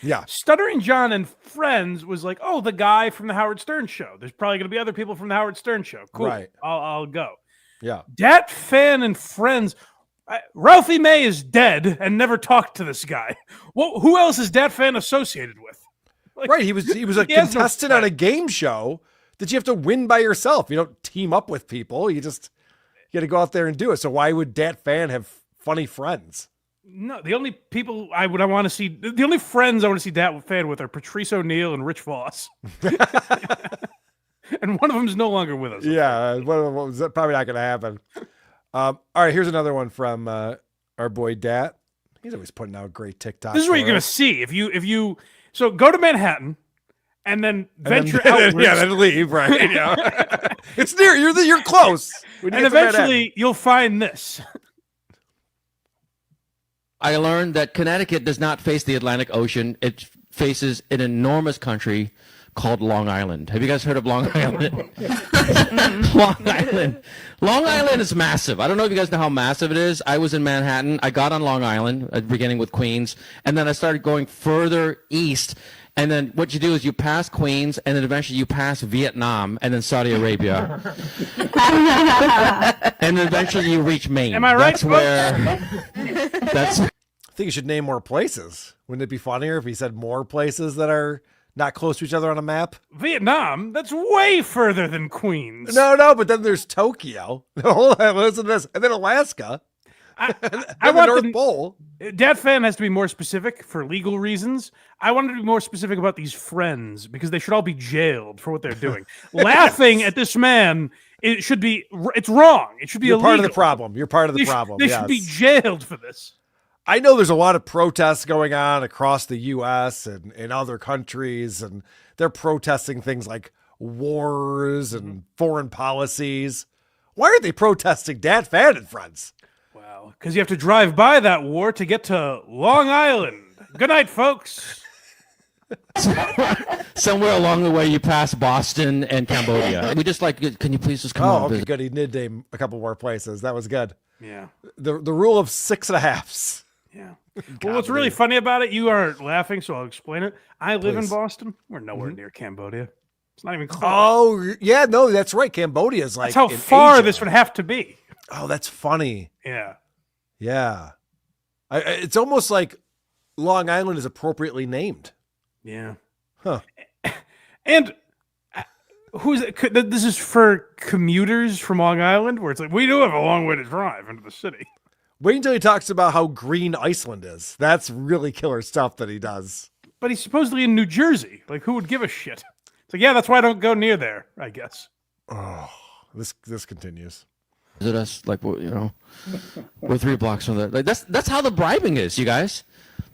E: Yeah.
D: Stuttering John and Friends was like, oh, the guy from the Howard Stern show. There's probably going to be other people from the Howard Stern show. Cool.
E: Right.
D: I'll go.
E: Yeah.
D: Dad, Phan and Friends. Ralphie May is dead and never talked to this guy. Well, who else is Dad, Phan associated with? Like,
E: right. He was a
D: he has no
E: contestant on a game show that you have to win by yourself. You don't team up with people. You got to go out there and do it. So why would Dat Phan have funny friends?
D: No, the only people I want to see, the only friends I want to see Dat Phan with are Patrice O'Neill and Rich Voss. And one of them is no longer with us.
E: Yeah, probably not going to happen. All right, here's another one from our boy Dat. He's always putting out great TikToks.
D: This is what you're going to see if you so go to Manhattan and then venture outwards.
E: Yeah, then leave. Right? Yeah, it's near. You're close.
D: And eventually you'll find this.
Q: I learned that Connecticut does not face the Atlantic Ocean. It faces an enormous country called Long Island. Have you guys heard of Long Island? Long Island. Long Island is massive. I don't know if you guys know how massive it is. I was in Manhattan. I got on Long Island, beginning with Queens, and then I started going further east. And then what you do is you pass Queens, and then eventually you pass Vietnam, and then Saudi Arabia. And then eventually you reach Maine.
D: Am I right?
Q: That's
E: I think you should name more places. Wouldn't it be funnier if he said more places that are not close to each other on a map?
D: Vietnam? That's way further than Queens.
E: No, but then there's Tokyo. Hold on, listen to this. And then Alaska.
D: I want
E: the North Pole.
D: Dat Phan has to be more specific for legal reasons. I wanted to be more specific about these friends because they should all be jailed for what they're doing. Laughing at this man, it's wrong. It should be
E: You're
D: illegal.
E: part of the problem. You're part of the problem.
D: They should be jailed for this.
E: I know there's a lot of protests going on across the U.S. and in other countries, and they're protesting things like wars and foreign policies. Why are they protesting Dan Phan and friends?
D: Well, because you have to drive by that war to get to Long Island. Good night, folks.
Q: Somewhere along the way, you pass Boston and Cambodia. We just can you please just come on?
E: Okay, good. He did name a couple more places. That was good.
D: Yeah.
E: The rule of 6.5s.
D: Yeah. Well, what's really funny about it, you are laughing, so I'll explain it. I live in Boston. We're nowhere near Cambodia. It's not even close.
E: Oh, yeah, no, that's right. Cambodia is like
D: that's how
E: in
D: far
E: Asia.
D: this would have to be.
E: Oh, that's funny.
D: Yeah.
E: Yeah. It's almost like Long Island is appropriately named.
D: Yeah.
E: Huh.
D: And this is for commuters from Long Island, where it's like, we do have a long way to drive into the city.
E: Wait until he talks about how green Iceland is. That's really killer stuff that he does.
D: But he's supposedly in New Jersey. Like, who would give a shit? It's like, yeah, that's why I don't go near there, I guess.
E: Oh, this continues.
Q: Visit us, like, you know, we're 3 blocks from there. Like, that's how the bribing is, you guys.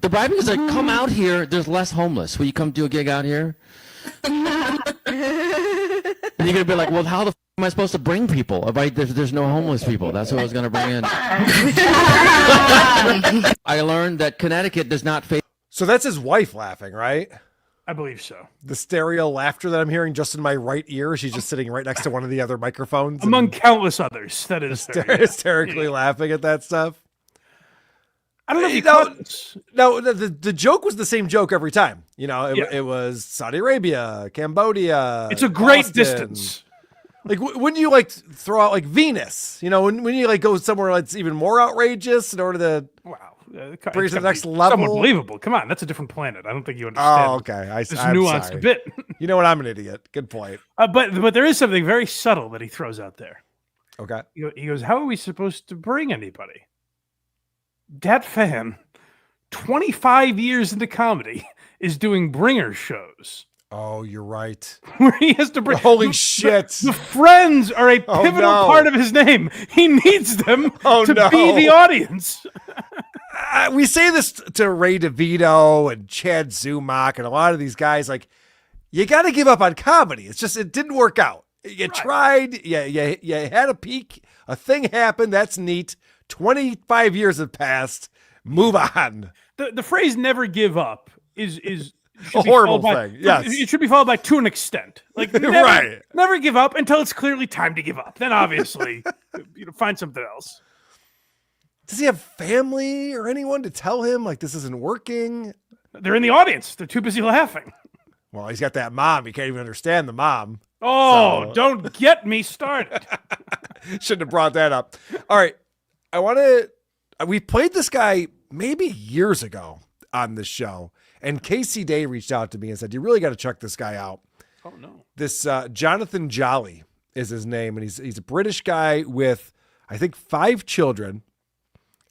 Q: The bribing is like, come out here. There's less homeless. Will you come do a gig out here? And you're gonna be like, well, how the am I supposed to bring people? There's no homeless people. That's who I was gonna bring in. I learned that Connecticut does not face.
E: So that's his wife laughing, right?
D: I believe so.
E: The stereo laughter that I'm hearing just in my right ear. She's just sitting right next to one of the other microphones.
D: Among countless others. That is
E: hysterically laughing at that stuff.
D: I don't know if you
E: No, the joke was the same joke every time. You know, it was Saudi Arabia, Cambodia.
D: It's a great
E: Boston.
D: distance.
E: Like, wouldn't you like throw out like Venus? You know, when you like go somewhere that's even more outrageous in order to bring it to the next level.
D: Somewhat believable. Come on, that's a different planet. I don't think you understand.
E: Oh, okay.
D: This
E: I'm
D: nuanced
E: sorry.
D: bit.
E: You know what? I'm an idiot. Good point.
D: But there is something very subtle that he throws out there.
E: Okay.
D: He goes, how are we supposed to bring anybody? Dat Phan, 25 years into comedy, is doing bringer shows.
E: Oh, you're right.
D: Where he has to bring.
E: Holy shit.
D: The friends are a pivotal part of his name. He needs them to be the audience.
E: We say this to Ray DeVito and Chad Zumach and a lot of these guys. Like, you got to give up on comedy. It's just, it didn't work out. You tried, you had a peak, a thing happened. That's neat. 25 years have passed. Move on.
D: The phrase "never give up" is
E: a horrible thing. Yes,
D: it should be followed by "to an extent." Like never give up until it's clearly time to give up. Then obviously, find something else.
E: Does he have family or anyone to tell him like this isn't working?
D: They're in the audience. They're too busy laughing.
E: Well, he's got that mom. He can't even understand the mom.
D: Oh,
E: so.
D: Don't get me started.
E: Shouldn't have brought that up. All right. We played this guy maybe years ago on this show, and Casey Day reached out to me and said, you really got to check this guy out.
D: Oh, no.
E: This Jonathan Jolly is his name, and he's a British guy with, I think, 5 children,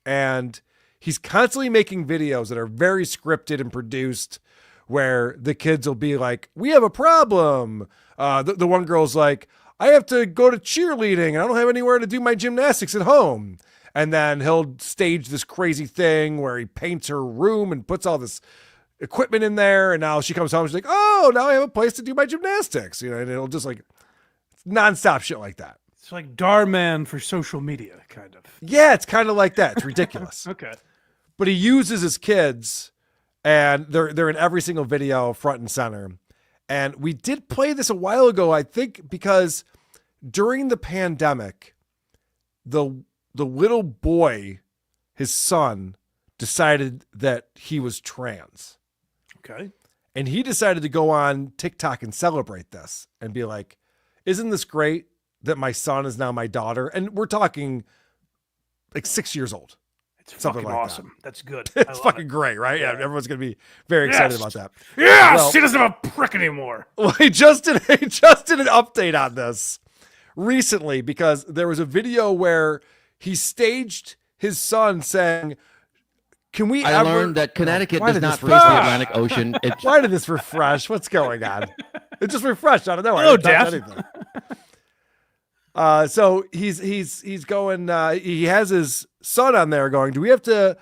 E: and he's constantly making videos that are very scripted and produced where the kids will be like, we have a problem. The one girl's like, I have to go to cheerleading and I don't have anywhere to do my gymnastics at home. And then he'll stage this crazy thing where he paints her room and puts all this equipment in there. And now she comes home. She's like, oh, now I have a place to do my gymnastics. You know, and it'll just like nonstop shit like that.
D: It's like Darman for social media, kind of.
E: Yeah, it's kind of like that. It's ridiculous.
D: Okay.
E: But he uses his kids and they're in every single video front and center. And we did play this a while ago, I think, because during the pandemic, the little boy, his son, decided that he was trans.
D: Okay.
E: And he decided to go on TikTok and celebrate this and be like, isn't this great that my son is now my daughter? And we're talking like 6 years old.
D: It's fucking like awesome. That's good.
E: It's fucking great, right? Yeah, everyone's going to be very excited about that.
D: Yes,
E: well,
D: he doesn't have a prick anymore.
E: Well, he just did an update on this recently because there was a video where he staged his son saying, can we
Q: I learned that Connecticut does not face the Atlantic Ocean.
E: Why did this refresh? What's going on? It just refreshed out of nowhere.
D: Hello, Dad.
E: So he's going, he has his son on there going, do we have to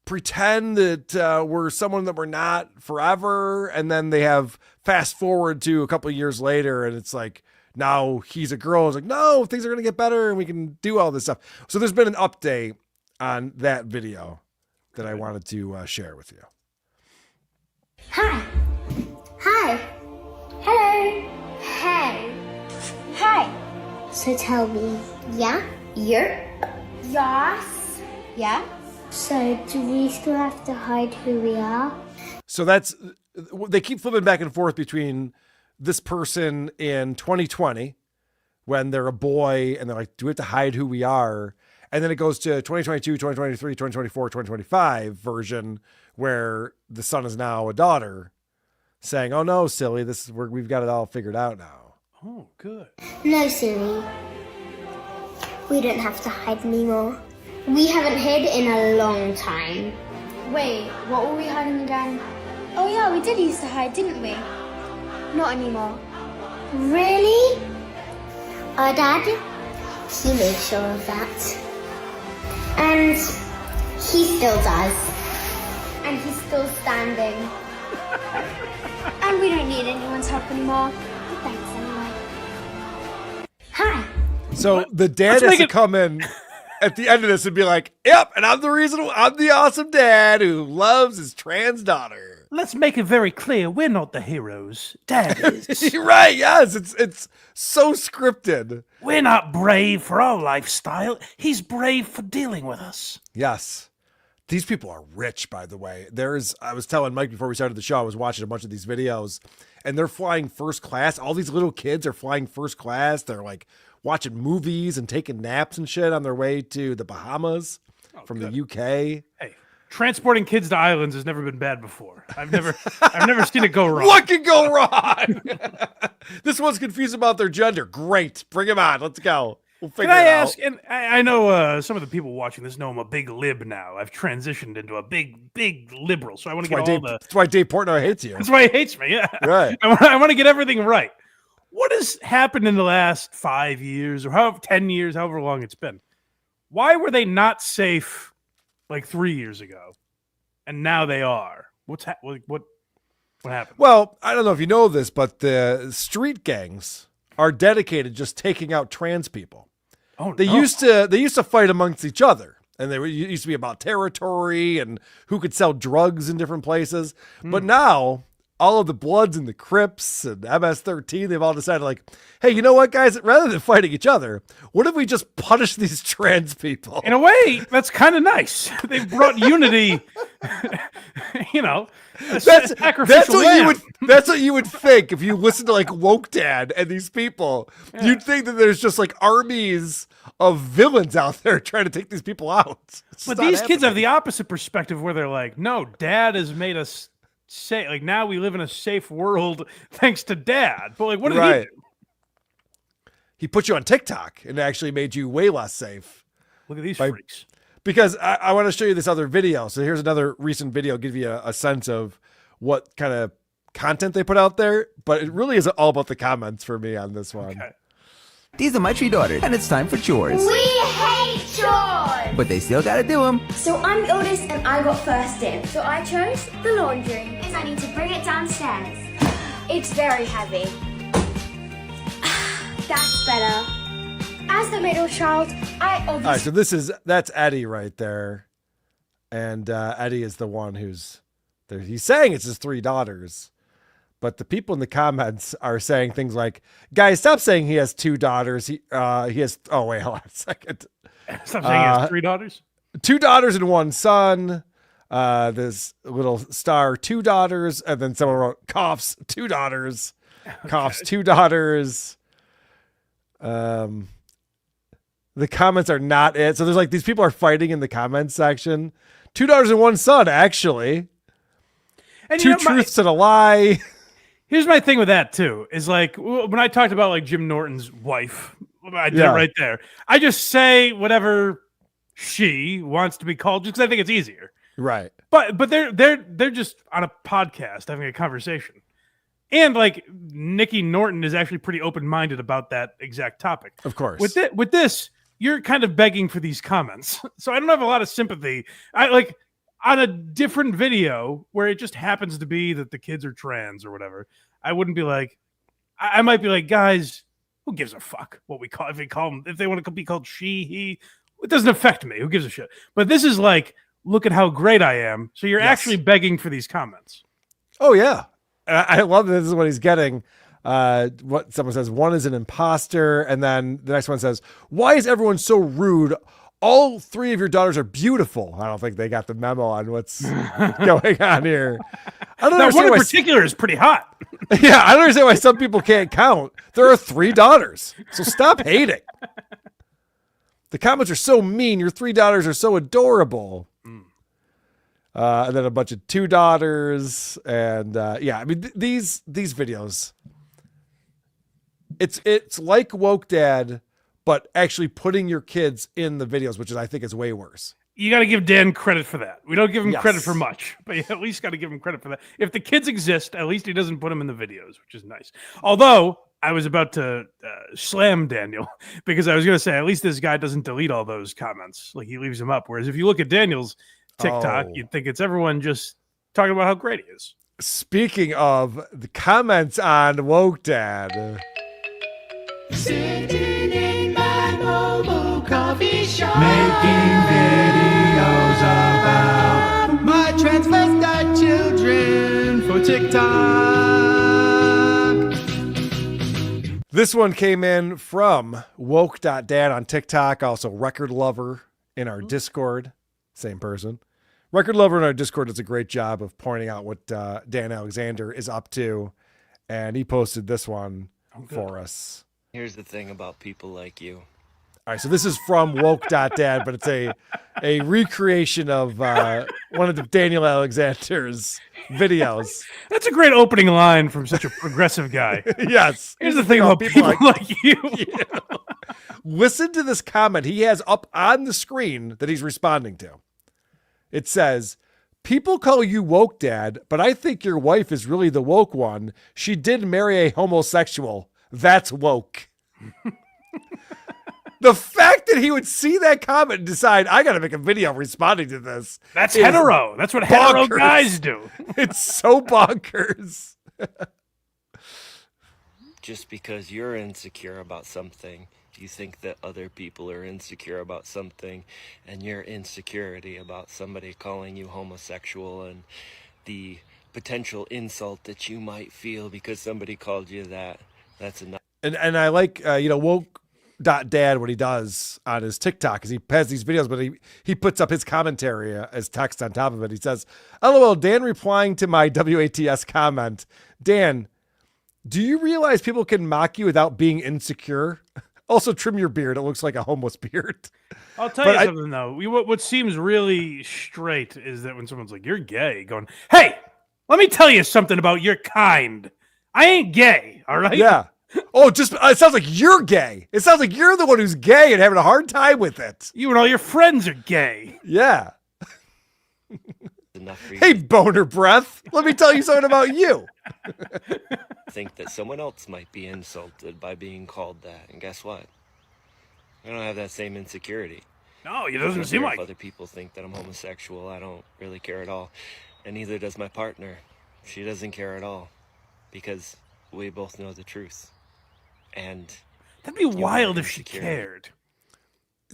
E: pretend that we're someone that we're not forever? And then they have fast forward to a couple of years later and it's like, now he's a girl. It's like, no, things are going to get better and we can do all this stuff. So there's been an update on that video that I wanted to share with you.
T: Hi. Hi. Hello. Hey. Hi. So tell me, yeah? You're? Yes. Yeah? So do we still have to hide who we are?
E: So they keep flipping back and forth between this person in 2020 when they're a boy and they're like, do we have to hide who we are? And then it goes to 2022, 2023, 2024, 2025 version where the son is now a daughter saying, oh no, silly, this is where we've got it all figured out now.
D: Oh, good.
T: No, silly. We don't have to hide anymore. We haven't hid in a long time. Wait, what were we hiding again? Oh yeah, we did used to hide, didn't we? Not anymore. Really? Our dad? He made sure of that. And he still does. And he's still standing. And we don't need anyone's help anymore. Thanks anyway. Hi.
E: So the dad has to come in at the end of this and be like, yep, and I'm the awesome dad who loves his trans daughter.
D: Let's make it very clear, we're not the heroes. Dad is.
E: Right, yes, it's so scripted.
D: We're not brave for our lifestyle. He's brave for dealing with us.
E: Yes. These people are rich, by the way. I was telling Mike before we started the show, I was watching a bunch of these videos, and they're flying first class. All these little kids are flying first class. They're like watching movies and taking naps and shit on their way to the Bahamas from the UK.
D: Hey, transporting kids to islands has never been bad before. I've never seen it go wrong.
E: What could go wrong? This one's confused about their gender. Great. Bring him on. Let's go. We'll figure
D: Can I
E: it out.
D: ask, and I know some of the people watching this know I'm a big lib now. I've transitioned into a big liberal. So I want to get
E: That's why Dave Portnoy hates you.
D: That's why he hates me, yeah.
E: Right.
D: I want to get everything right. What has happened in the last 5 years or 10 years, however long it's been? Why were they not safe like 3 years ago? And now they are. What happened?
E: Well, I don't know if you know this, but the street gangs are dedicated just taking out trans people.
D: Oh,
E: they used to fight amongst each other, and they used to be about territory and who could sell drugs in different places. But now all of the Bloods and the Crips and MS-13, they've all decided like, hey, you know what, guys? Rather than fighting each other, what if we just punish these trans people?
D: In a way, that's kind of nice. They brought unity.
E: That's what you would think if you listen to like Woke Dad and these people. Yeah. You'd think that there's just like armies of villains out there trying to take these people out.
D: But these kids have the opposite perspective where they're like, no, Dad has made us safe. Like now we live in a safe world thanks to Dad. But like, what did he do?
E: He put you on TikTok and actually made you way less safe.
D: Look at these freaks.
E: Because I want to show you this other video. So here's another recent video, give you a sense of what kind of content they put out there. But it really is all about the comments for me on this one. Okay.
U: These are my three daughters, and it's time for chores.
T: We hate chores!
U: But they still gotta do them.
T: So I'm the oldest and I got first in. So I chose the laundry. Because I need to bring it downstairs. It's very heavy. That's better. As the middle child, I obviously...
E: All right, so that's Eddie right there. And Eddie is the one who's there. He's saying it's his three daughters. But the people in the comments are saying things like, guys, stop saying he has two daughters. He has, oh, wait, hold on a second.
D: Stop saying he has three daughters?
E: 2 daughters and 1 son. This little star, 2 daughters. And then someone wrote, coughs, 2 daughters. Coughs, 2 daughters. The comments are not it. So there's like these people are fighting in the comments section. 2 daughters and 1 son, actually. And 2 truths and a lie.
D: Here's my thing with that too, is like when I talked about like Jim Norton's wife, I did it right there. I just say whatever she wants to be called just because I think it's easier.
E: Right.
D: But they're just on a podcast having a conversation. And like Nikki Norton is actually pretty open-minded about that exact topic.
E: Of course.
D: With this, you're kind of begging for these comments. So I don't have a lot of sympathy. I like on a different video where it just happens to be that the kids are trans or whatever. I wouldn't be like, I might be like, guys, Who gives a fuck what we call, if they want to be called she, he, it doesn't affect me. Who gives a shit? But this is like, look at how great I am. So you're actually begging for these comments.
E: Oh yeah. I love this is what he's getting. What someone says, one is an imposter. And then the next one says, why is everyone so rude? All three of your daughters are beautiful. I don't think they got the memo on what's going on here. I don't
D: That one in particular is pretty hot.
E: Yeah, I don't understand why some people can't count. There are 3 daughters, so stop hating. The comments are so mean. Your 3 daughters are so adorable. And then a bunch of 2 daughters, and yeah, I mean these videos. It's like Woke Dad, but actually putting your kids in the videos, which is I think is way worse.
D: You got to give Dan credit for that. We don't give him credit for much, but you at least got to give him credit for that. If the kids exist, at least he doesn't put them in the videos, which is nice. Although I was about to slam Daniel because I was going to say, at least this guy doesn't delete all those comments. Like he leaves them up. Whereas if you look at Daniel's TikTok, you'd think it's everyone just talking about how great he is.
E: Speaking of the comments on Woke Dad.
G: Sitting in my mobile coffee shop, making videos about my transvestite children for TikTok.
E: This one came in from woke.dad on TikTok, also Record Lover in our Discord, same person. Record Lover in our Discord does a great job of pointing out what Dan Alexander is up to, and he posted this one for us.
F: Here's the thing about people like you.
E: All right, so this is from woke.dad, but it's a recreation of one of the Daniel Alexander's videos.
D: That's a great opening line from such a progressive guy.
E: Yes.
D: Here's the thing about people like you.
E: Yeah. Listen to this comment he has up on the screen that he's responding to. It says, people call you woke dad, but I think your wife is really the woke one. She did marry a homosexual. That's woke. The fact that he would see that comment and decide, I got to make a video responding to this.
D: That's hetero. That's what hetero guys do.
E: It's so bonkers.
F: Just because you're insecure about something, you think that other people are insecure about something, and your insecurity about somebody calling you homosexual and the potential insult that you might feel because somebody called you that. That's enough. And
E: I like, woke.dad, what he does on his TikTok is he has these videos, but he puts up his commentary as text on top of it. He says, LOL, Dan replying to my WATS comment. Dan, do you realize people can mock you without being insecure? Also, trim your beard. It looks like a homeless beard.
D: I'll tell you something, though. What seems really straight is that when someone's like, you're gay, going, hey, let me tell you something about your kind. I ain't gay, all right?
E: Yeah. Oh, it sounds like you're gay. It sounds like you're the one who's gay and having a hard time with it.
D: You and all your friends are gay.
E: Yeah.
F: Enough for you.
E: Hey, boner breath. Let me tell you something about you.
F: Think that someone else might be insulted by being called that. And guess what? I don't have that same insecurity.
D: No, it doesn't seem like.
F: If other people think that I'm homosexual, I don't really care at all. And neither does my partner. She doesn't care at all. Because we both know the truth. And
D: that'd be wild if she cared.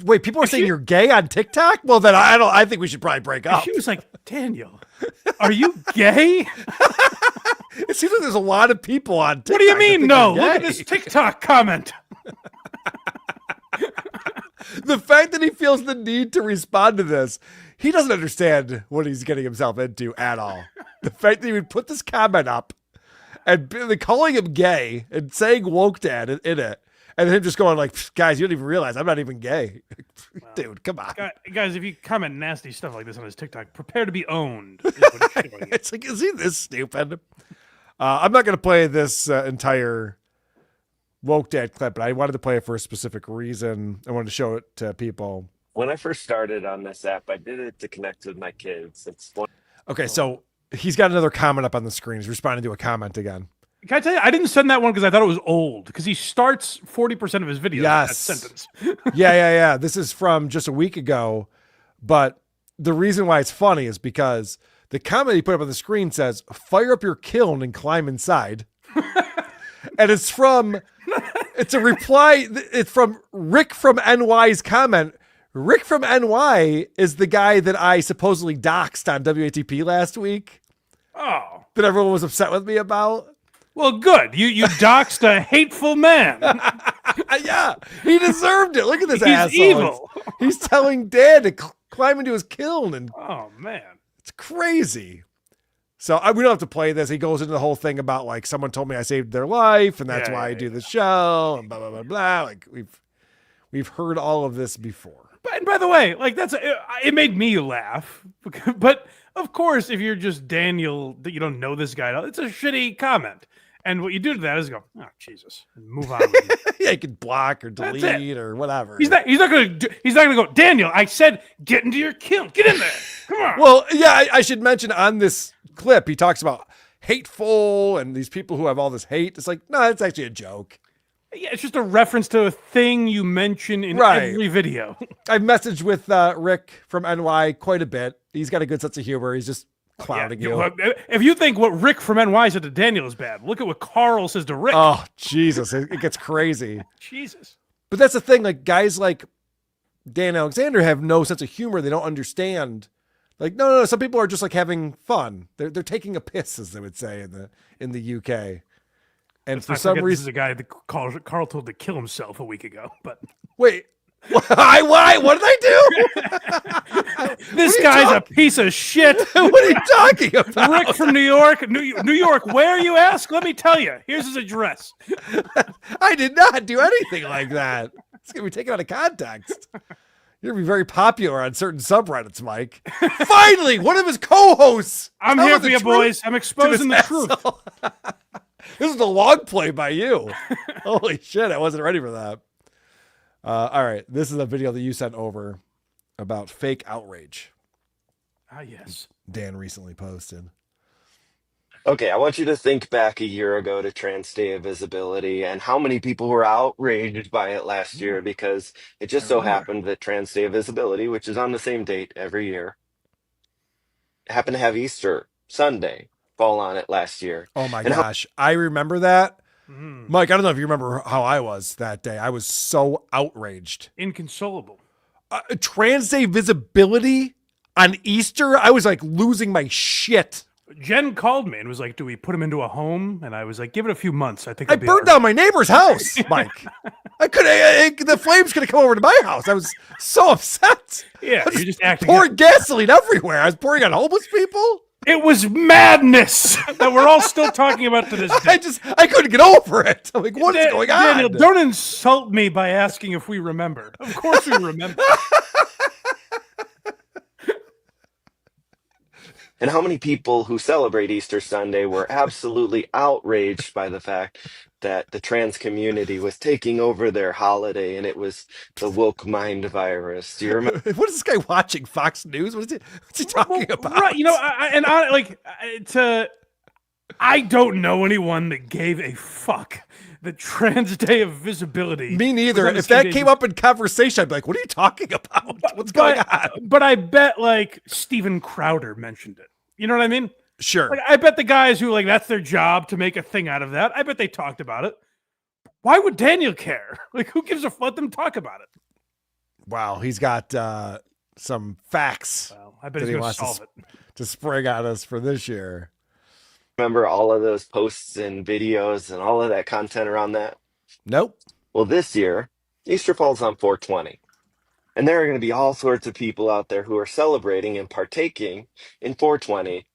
E: Wait, people are saying you're gay on TikTok? Well, then I think we should probably break up.
D: She was like, Daniel, are you gay?
E: It seems like there's a lot of people on TikTok.
D: What do you mean? No, look at this TikTok comment.
E: The fact that he feels the need to respond to this, he doesn't understand what he's getting himself into at all. The fact that he would put this comment up and calling him gay and saying woke dad in it, and him just going like, guys, you don't even realize I'm not even gay. Well, dude, come on.
D: Guys, if you comment nasty stuff like this on his TikTok, prepare to be owned.
E: It's like, is he this stupid? I'm not going to play this entire woke dad clip, but I wanted to play it for a specific reason. I wanted to show it to people.
F: when I first started on this app, I did it to connect with my kids.
E: Okay, so he's got another comment up on the screen. He's responding to a comment again.
D: Can I tell you, I didn't send that one because I thought it was old, because he starts 40% of his videos with that sentence.
E: Yeah. This is from just a week ago, but the reason why it's funny is because the comment he put up on the screen says, "Fire up your kiln and climb inside." And it's from It's a reply. It's from Rick from NY's comment. Rick from NY is the guy that I supposedly doxed on WATP last week.
D: Oh.
E: That everyone was upset with me about.
D: Well, good. You doxed a hateful man.
E: Yeah, he deserved it. Look at this
D: He's
E: asshole.
D: evil.
E: He's telling Dan to climb into his kiln. And
D: oh, man.
E: It's crazy. So we don't have to play this. He goes into the whole thing about like someone told me I saved their life and that's why I do the show and blah, blah, blah, blah. Like we've heard all of this before.
D: And by the way, like it made me laugh. But of course, if you're just Daniel, that you don't know this guy, it's a shitty comment. And what you do to that is go, oh Jesus, and move on.
E: Yeah, you can block or delete or whatever.
D: He's not gonna go, Daniel. I said, get into your kiln. Get in there. Come on.
E: Well, yeah, I should mention on this clip, he talks about hateful and these people who have all this hate. It's like, no, it's actually a joke.
D: Yeah, it's just a reference to a thing you mention in every video.
E: I've messaged with Rick from NY quite a bit. He's got a good sense of humor. He's just clowning you.
D: If you think what Rick from NY said to Daniel is bad, look at what Carl says to Rick.
E: Oh, Jesus. It gets crazy.
D: Jesus.
E: But that's the thing. Like, guys like Dan Alexander have no sense of humor. They don't understand. Like, no. Some people are just like having fun. They're taking a piss, as they would say in the UK. And for some reason,
D: this is a guy that Carl told to kill himself a week ago. But
E: wait, why? What did I do?
D: This guy's a piece of shit.
E: What are you talking about?
D: Rick from New York. New York, where, you ask? Let me tell you. Here's his address.
E: I did not do anything like that. It's going to be taken out of context. You're going to be very popular on certain subreddits, Mike. Finally, one of his co-hosts.
D: I'm here for you, boys. I'm exposing the truth.
E: This is the long play by you. Holy shit, I wasn't ready for that. All right, this is a video that you sent over about fake outrage.
D: Ah, yes.
E: Dan recently posted.
F: Okay, I want you to think back a year ago to Trans Day of Visibility and how many people were outraged by it last year because it just so happened that Trans Day of Visibility, which is on the same date every year, happened to have Easter Sunday fall on it last year.
E: Oh my gosh, I remember that. Mike, I don't know if you remember how I was that day. I was so outraged.
D: Inconsolable.
E: Trans Day Visibility on Easter, I was like losing my shit.
D: Jen called me and was like, do we put him into a home? And I was like, give it a few months. I think
E: I burned down my neighbor's house, Mike. The flames could have come over to my house. I was so upset.
D: Yeah, you're just acting
E: pouring gasoline everywhere. I was pouring on homeless people.
D: It was madness that we're all still talking about to this day.
E: I couldn't get over it. I'm like, what is going on?
D: Daniel, don't insult me by asking if we remember. Of course we remember.
F: And how many people who celebrate Easter Sunday were absolutely outraged by the fact that the trans community was taking over their holiday and it was the woke mind virus. Do you remember?
E: What is this guy watching? Fox News? What's he talking about?
D: Right, I don't know anyone that gave a fuck. The Trans Day of Visibility.
E: Me neither. If that came up in conversation, I'd be like, what are you talking about? What's going on?
D: But I bet like Steven Crowder mentioned it. You know what I mean?
E: Sure.
D: Like, I bet the guys who that's their job to make a thing out of that, I bet they talked about it. Why would Daniel care? Like, who gives a fuck? Let them talk about it.
E: Wow, he's got some facts.
D: Well, I bet he's going to solve it.
E: To spring on us for this year.
F: Remember all of those posts and videos and all of that content around that?
E: Nope.
F: Well, this year, Easter falls on 420. And there are going to be all sorts of people out there who are celebrating and partaking in 420.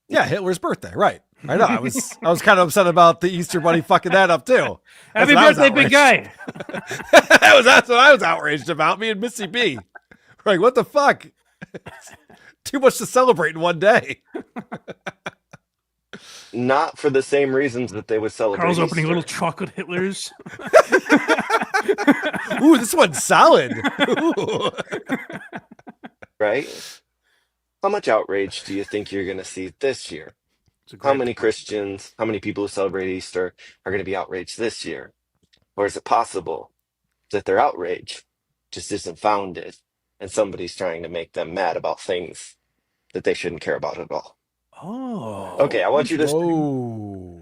E: Yeah, Hitler's birthday, right. I know. I was kind of upset about the Easter Bunny fucking that up too.
D: Happy birthday, big guy.
E: That's what I was outraged about, me and Missy B. Like, what the fuck? Too much to celebrate in one day.
F: Not for the same reasons that they would celebrate
D: Carl's
F: Easter.
D: opening little chocolate Hitlers.
E: Ooh, this one's solid. Ooh.
F: Right? How much outrage do you think you're going to see this year? How many Christians, how many people who celebrate Easter are going to be outraged this year? Or is it possible that their outrage just isn't founded and somebody's trying to make them mad about things that they shouldn't care about at all?
D: Oh.
F: Okay, I want you to...
E: Oh.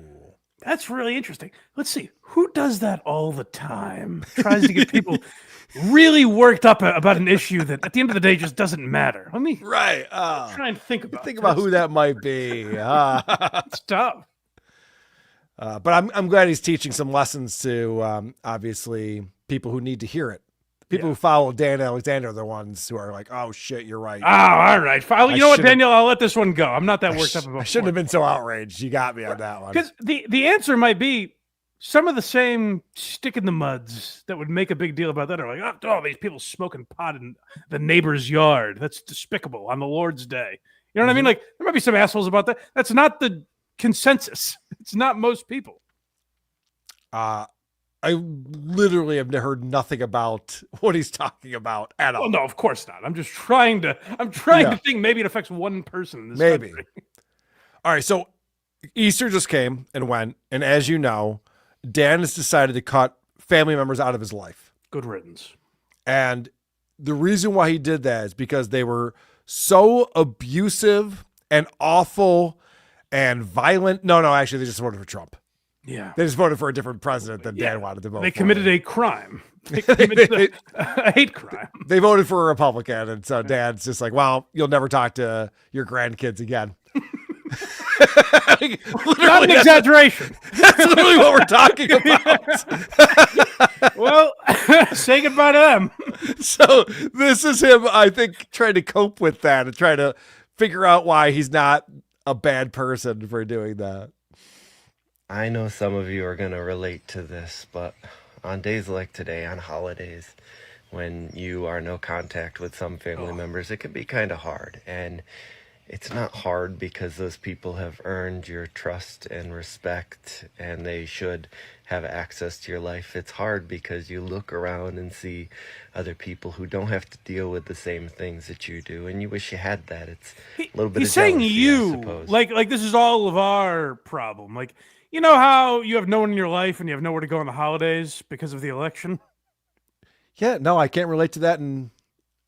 D: That's really interesting. Let's see. Who does that all the time? Tries to get people really worked up about an issue that at the end of the day just doesn't matter. Let me
E: try
D: and think about
E: who that might be.
D: It's tough.
E: But I'm glad he's teaching some lessons to obviously people who need to hear it. People who follow Dan Alexander are the ones who are like, oh shit, you're right.
D: Oh, all right. You know what, Daniel? I'll let this one go. I'm not that worked up about it.
E: I shouldn't have been so outraged. You got me on that one.
D: Because the answer might be some of the same stick in the muds that would make a big deal about that are like, oh, these people smoking pot in the neighbor's yard. That's despicable on the Lord's Day. You know what I mean? Like, there might be some assholes about that. That's not the consensus. It's not most people.
E: I literally have heard nothing about what he's talking about at all.
D: Well, no, of course not. I'm just trying to think maybe it affects one person in this country.
E: All right, so Easter just came and went, and as you know, Dan has decided to cut family members out of his life.
D: Good riddance.
E: And the reason why he did that is because they were so abusive and awful and violent. No, actually, they just voted for Trump.
D: Yeah.
E: They just voted for a different president than Dan wanted to vote for.
D: They committed a crime. They committed a hate crime.
E: They voted for a Republican, and so Dan's just like, well, you'll never talk to your grandkids again.
D: Not an exaggeration.
E: That's literally what we're talking about.
D: Well, say goodbye to them.
E: So this is him, I think, trying to cope with that and trying to figure out why he's not a bad person for doing that.
F: I know some of you are going to relate to this, but on days like today, on holidays, when you are no contact with some family members, it can be kind of hard. And it's not hard because those people have earned your trust and respect, and they should have access to your life. It's hard because you look around and see other people who don't have to deal with the same things that you do, and you wish you had that. It's a little bit
D: He's
F: of
D: saying
F: jealousy,
D: you,
F: I suppose.
D: like this is all of our problem. Like, you know how you have no one in your life and you have nowhere to go on the holidays because of the election?
E: Yeah, no, I can't relate to that in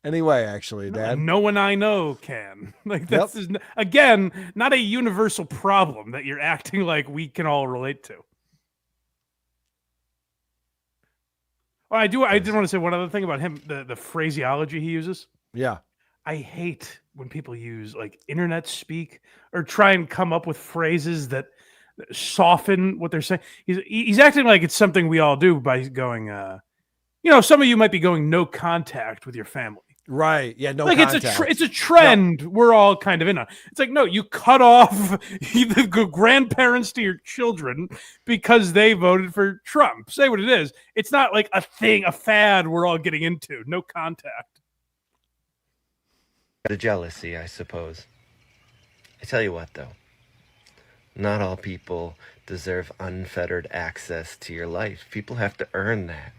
E: any way, actually, Dad.
D: No one I know can. Like, this is, again, not a universal problem that you're acting like we can all relate to. Well, I did want to say one other thing about him, the phraseology he uses.
E: Yeah.
D: I hate when people use, like, internet speak or try and come up with phrases that soften what they're saying. He's acting like it's something we all do by going, some of you might be going no contact with your family.
E: Right. Yeah, no
D: like
E: contact.
D: It's a trend we're all kind of in on. It's like, no, you cut off the grandparents to your children because they voted for Trump. Say what it is. It's not like a fad we're all getting into. No contact.
F: The jealousy, I suppose. I tell you what, though. Not all people deserve unfettered access to your life. People have to earn that.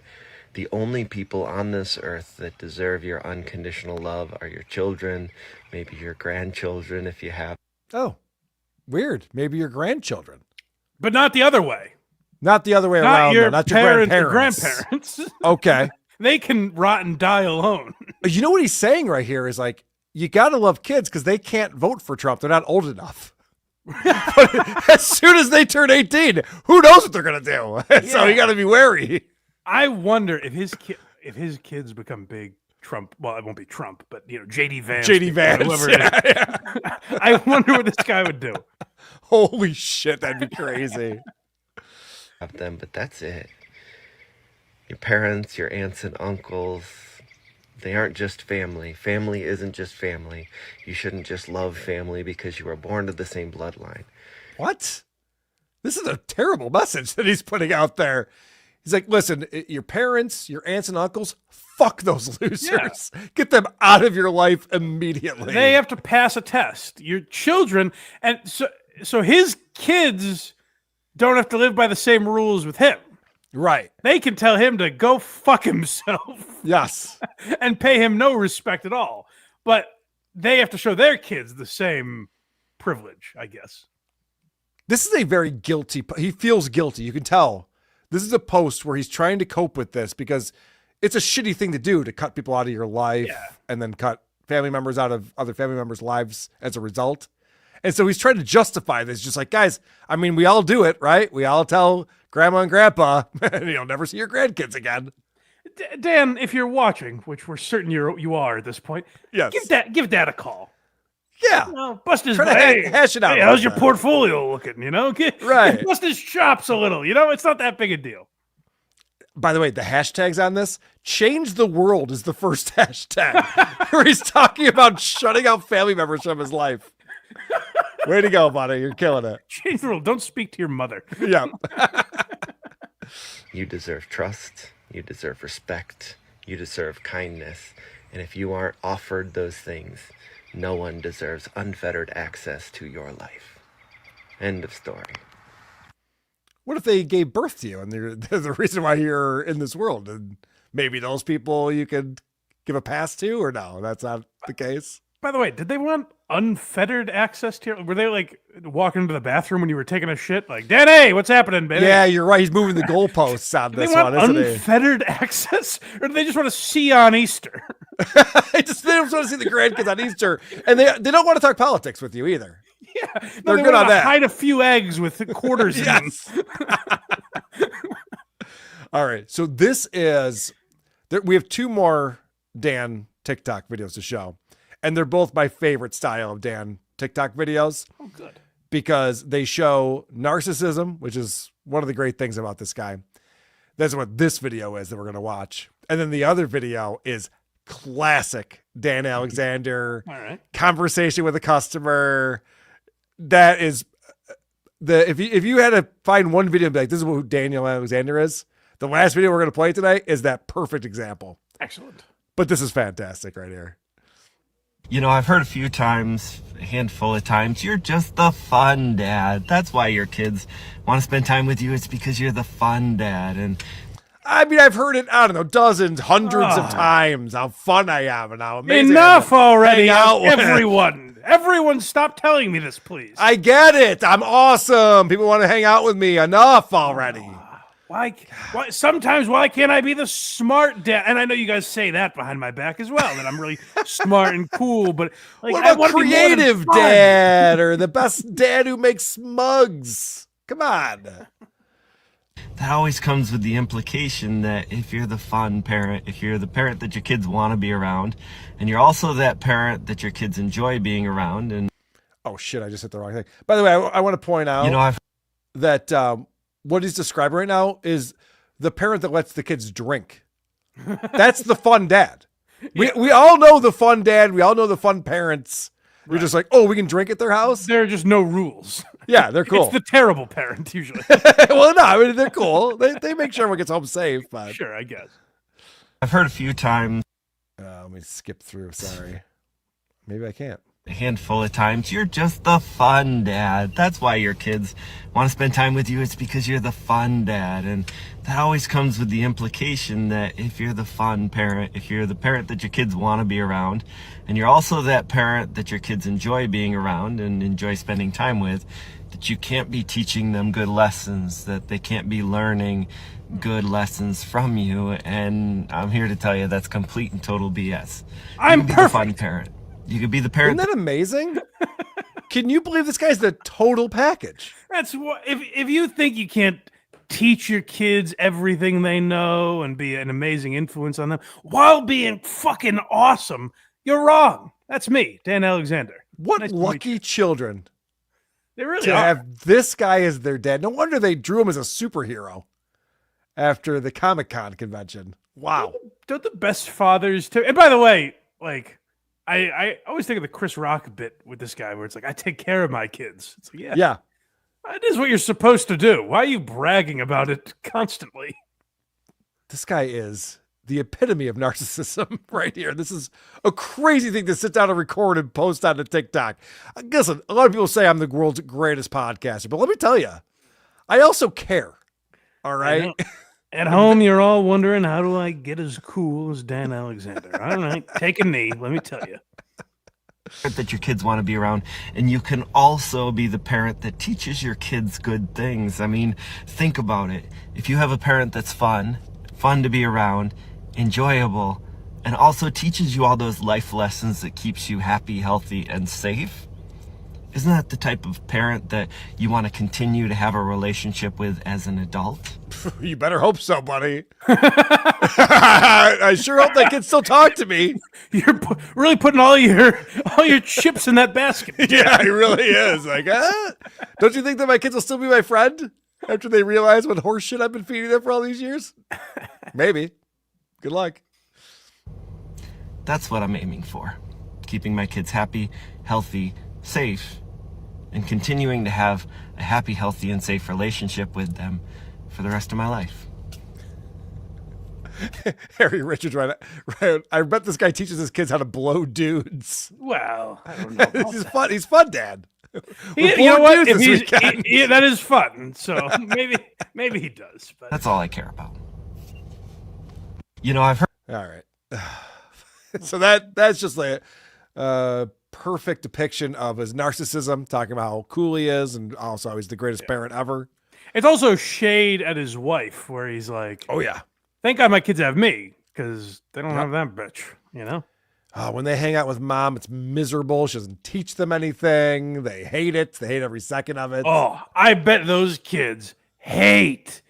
F: The only people on this earth that deserve your unconditional love are your children, maybe your grandchildren if you have.
E: Oh, weird. Maybe your grandchildren.
D: But not the other way.
E: Not the other way
D: not
E: around.
D: Your
E: not
D: your
E: your
D: grandparents.
E: Okay.
D: They can rot and die alone.
E: You know what he's saying right here is like, you got to love kids because they can't vote for Trump. They're not old enough. But as soon as they turn 18, who knows what they're going to do? So you got to be wary.
D: I wonder if his kids become big Trump. Well, it won't be Trump, but JD Vance.
E: JD Vance,
D: whoever it is. I wonder what this guy would do.
E: Holy shit, that'd be crazy.
F: Them, but that's it. Your parents, your aunts and uncles, they aren't just family. Family isn't just family. You shouldn't just love family because you were born to the same bloodline.
E: What? This is a terrible message that he's putting out there. He's like, listen, your parents, your aunts and uncles, fuck those losers. Yeah. Get them out of your life immediately.
D: They have to pass a test. Your children, and so his kids don't have to live by the same rules with him.
E: Right.
D: They can tell him to go fuck himself.
E: Yes.
D: And pay him no respect at all. But they have to show their kids the same privilege, I guess.
E: This is a very guilty. He feels guilty. You can tell. This is a post where he's trying to cope with this because it's a shitty thing to do to cut people out of your life and then cut family members out of other family members' lives as a result. And so he's trying to justify this, just like, guys, I mean, we all do it, right? We all tell grandma and grandpa, you'll never see your grandkids again.
D: Dan, if you're watching, which we're certain you are at this point,
E: yes,
D: give Dad a call.
E: Yeah,
D: bust his
E: hash it out.
D: Hey, how's your portfolio looking? You know,
E: right?
D: Bust his chops a little. You know, it's not that big a deal.
E: By the way, the hashtags on this, change the world is the first hashtag, where he's talking about shutting out family members from his life. Way to go, buddy. You're killing it.
D: Change the world. Don't speak to your mother.
E: Yeah.
F: You deserve trust. You deserve respect. You deserve kindness. And if you aren't offered those things, no one deserves unfettered access to your life. End of story.
E: What if they gave birth to you and they're the reason why you're in this world? And maybe those people you could give a pass to, or no, that's not the case?
D: By the way, did they want unfettered access to your... Were they like walking into the bathroom when you were taking a shit? Like, Danny, what's happening, baby?
E: Yeah, you're right. He's moving the goalposts on this one, isn't he?
D: Unfettered access? Or do they just want to see you on Easter?
E: They just want to see the grandkids on Easter. And they don't want to talk politics with you either.
D: Yeah.
E: They're good on that.
D: Hide a few eggs with quarters in them.
E: All right. So this is... We have two more Dan TikTok videos to show. And they're both my favorite style of Dan TikTok videos.
D: Oh, good.
E: Because they show narcissism, which is one of the great things about this guy. That's what this video is that we're going to watch. And then the other video is classic Dan Alexander.
D: All right.
E: Conversation with a customer. That is if you had to find one video and be like, this is who Daniel Alexander is, the last video we're going to play today is that perfect example.
D: Excellent.
E: But this is fantastic right here.
F: You know, I've heard a few times, a handful of times, you're just the fun dad. That's why your kids want to spend time with you. It's because you're the fun dad. And
E: I mean, I've heard it, I don't know, dozens, hundreds of times, how fun I am and how amazing.
D: Enough already, everyone stop telling me this, please.
E: I get it. I'm awesome. People want to hang out with me. Enough already.
D: Why sometimes why can't I be the smart dad? And I know you guys say that behind my back as well, that I'm really smart and cool, but like,
E: what
D: I
E: about
D: want to be more than
E: creative
D: fun.
E: dad or the best dad who makes mugs? Come on.
F: that always comes with the implication that if you're the fun parent, if you're the parent that your kids want to be around, and you're also that parent that your kids enjoy being around. And
E: oh shit, I just hit the wrong thing. By the way, I want to point out that what he's describing right now is the parent that lets the kids drink. That's the fun dad. We all know the fun dad. We all know the fun parents. We're just like, oh, we can drink at their house?
D: There are just no rules.
E: Yeah, they're cool.
D: It's the terrible parent, usually.
E: Well, no, I mean, they're cool. They make sure everyone gets home safe. But
D: sure, I guess.
F: I've heard a few times.
E: Let me skip through. Sorry. Maybe I can't.
F: A handful of times, you're just the fun dad. That's why your kids want to spend time with you. It's because you're the fun dad. And that always comes with the implication that if you're the fun parent, if you're the parent that your kids want to be around, and you're also that parent that your kids enjoy being around and enjoy spending time with, that you can't be teaching them good lessons, that they can't be learning good lessons from you. And I'm here to tell you that's complete and total BS.
D: I'm
F: perfect. The fun parent. You could be the parent.
E: Isn't that amazing? Can you believe this guy's the total package?
D: That's what, if you think you can't teach your kids everything they know and be an amazing influence on them while being fucking awesome, you're wrong. That's me, Dan Alexander.
E: What
D: nice
E: lucky children.
D: They really
E: to
D: are.
E: have this guy as their dad. No wonder they drew him as a superhero after the Comic-Con convention. Wow.
D: Don't the best fathers too? And by the way, like, I always think of the Chris Rock bit with this guy where it's like, I take care of my kids. It's like, yeah. That is what you're supposed to do. Why are you bragging about it constantly?
E: This guy is the epitome of narcissism right here. This is a crazy thing to sit down and record and post on the TikTok. Listen, a lot of people say I'm the world's greatest podcaster, but let me tell you, I also care. All right.
D: At home, you're all wondering, how do I get as cool as Dan Alexander? All right, take a knee. Let me tell you.
F: That your kids want to be around, and you can also be the parent that teaches your kids good things. I mean, think about it. If you have a parent that's fun to be around, enjoyable, and also teaches you all those life lessons that keeps you happy, healthy, and safe, Isn't that the type of parent that you want to continue to have a relationship with as an adult?
E: You better hope so, buddy. I sure hope that kid still talk to me.
D: You're really putting all your chips in that basket.
E: Yeah, he really is. Like, don't you think that my kids will still be my friend after they realize what horse shit I've been feeding them for all these years? Maybe. Good luck.
F: That's what I'm aiming for. Keeping my kids happy, healthy, safe, and continuing to have a happy, healthy, and safe relationship with them for the rest of my life.
E: Harry Richards, right? I bet this guy teaches his kids how to blow dudes.
D: Well, I don't know.
E: He's fun. He's fun, Dad.
D: You know what? That is fun. So maybe he does. But
F: that's all I care about. You know, I've heard.
E: All right. So that's just like a perfect depiction of his narcissism, talking about how cool he is, and also he's the greatest parent ever.
D: It's also shade at his wife, where he's like,
E: "Oh yeah,
D: thank God my kids have me, because they don't have that bitch." You know.
E: When they hang out with mom, it's miserable. She doesn't teach them anything. They hate it. They hate every second of it.
D: Oh, I bet those kids hate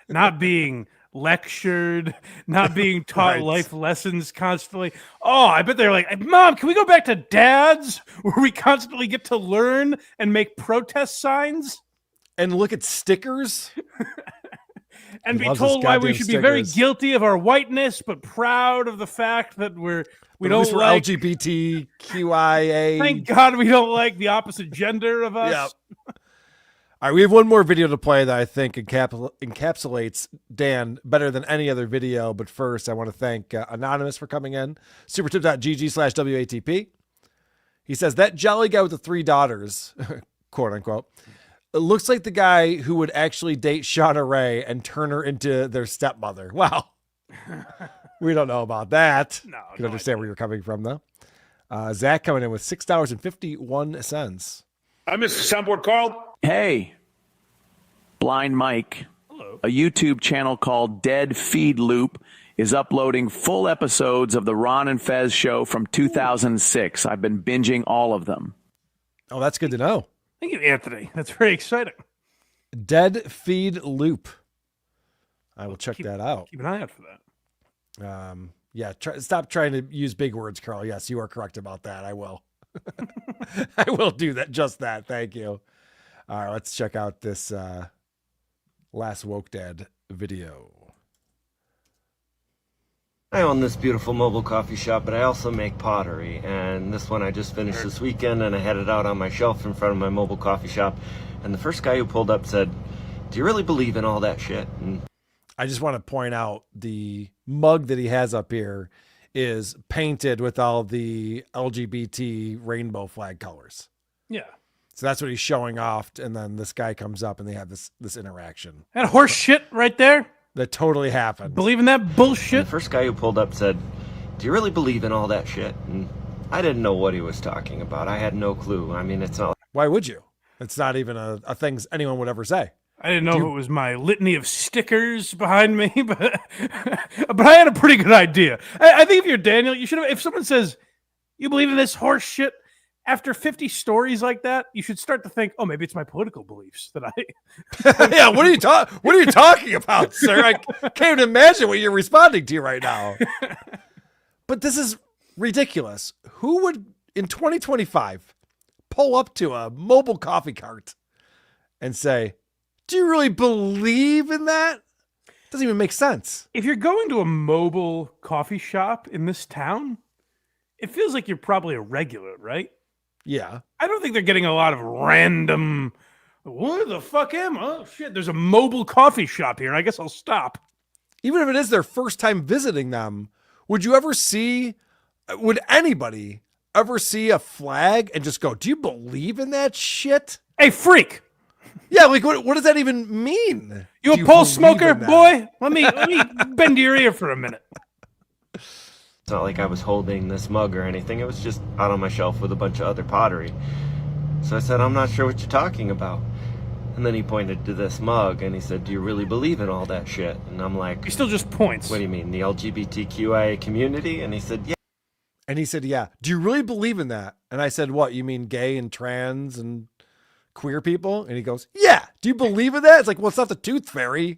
D: not being lectured, not being taught life lessons constantly. Oh, I bet they're like, Mom, can we go back to Dad's where we constantly get to learn and make protest signs?
E: And look at stickers?
D: And be told why we should be very guilty of our whiteness, but proud of the fact that we don't like
E: LGBTQIA.
D: Thank God we don't like the opposite gender of us.
E: Yeah. All right, we have one more video to play that I think encapsulates Dan better than any other video. But first, I want to thank Anonymous for coming in. Supertip.gg/WATP. He says, that jolly guy with the 3 daughters, quote unquote, it looks like the guy who would actually date Shauna Ray and turn her into their stepmother. Wow. We don't know about that. No, I can understand where you're coming from, though. Zach coming in with $6.51.
A: Hi, Mr. Soundboard Carl. Hey, Blind Mike. Hello. A YouTube channel called Dead Feed Loop is uploading full episodes of the Ron and Fez show from 2006. I've been binging all of them.
E: Oh, that's good to know.
D: Thank you, Anthony. That's very exciting.
E: Dead Feed Loop. I will check that out.
D: Keep an eye out for
E: that. Yeah, stop trying to use big words, Carl. Yes, you are correct about that. I will. I will do that. Just that. Thank you. All right, let's check out this Last Woke Dad video.
F: I own this beautiful mobile coffee shop, but I also make pottery. And this one I just finished this weekend, and I had it out on my shelf in front of my mobile coffee shop. And the first guy who pulled up said, "Do you really believe in all that shit?" And
E: I just want to point out the mug that he has up here is painted with all the LGBT rainbow flag colors.
D: Yeah.
E: So that's what he's showing off. And then this guy comes up and they have this interaction.
D: That horse shit right there.
E: That totally happened.
D: Believe in that bullshit?
F: And the first guy who pulled up said, "Do you really believe in all that shit?" And I didn't know what he was talking about. I had no clue. I mean, it's not.
E: Why would you? It's not even a thing anyone would ever say.
D: I didn't know if it was my litany of stickers behind me, but I had a pretty good idea. I think if you're Daniel, you should have, if someone says, "You believe in this horse shit," after 50 stories like that, you should start to think, oh, maybe it's my political beliefs that I.
E: Yeah, what are you talking about, sir? I can't even imagine what you're responding to right now. But this is ridiculous. Who would, in 2025, pull up to a mobile coffee cart and say, "Do you really believe in that?" Doesn't even make sense.
D: If you're going to a mobile coffee shop in this town, it feels like you're probably a regular, right?
E: Yeah.
D: I don't think they're getting a lot of random, "Where the fuck am I? Oh, shit, there's a mobile coffee shop here. I guess I'll stop."
E: Even if it is their first time visiting them, would anybody ever see a flag and just go, "Do you believe in that shit?"
D: Hey, freak.
E: Yeah, like what does that even mean?
D: You a pole smoker, boy? Let me bend your ear for a minute.
F: It's not like I was holding this mug or anything. It was just out on my shelf with a bunch of other pottery. So I said, "I'm not sure what you're talking about." And then he pointed to this mug and he said, "Do you really believe in all that shit?" And I'm like,
D: he still just points.
F: "What do you mean, the LGBTQIA community?" And he said, "Yeah."
E: And he said, yeah. Do you really believe in that? And I said, what? You mean gay and trans and queer people? And he goes, yeah. Do you believe in that? It's like, well, it's not the tooth fairy.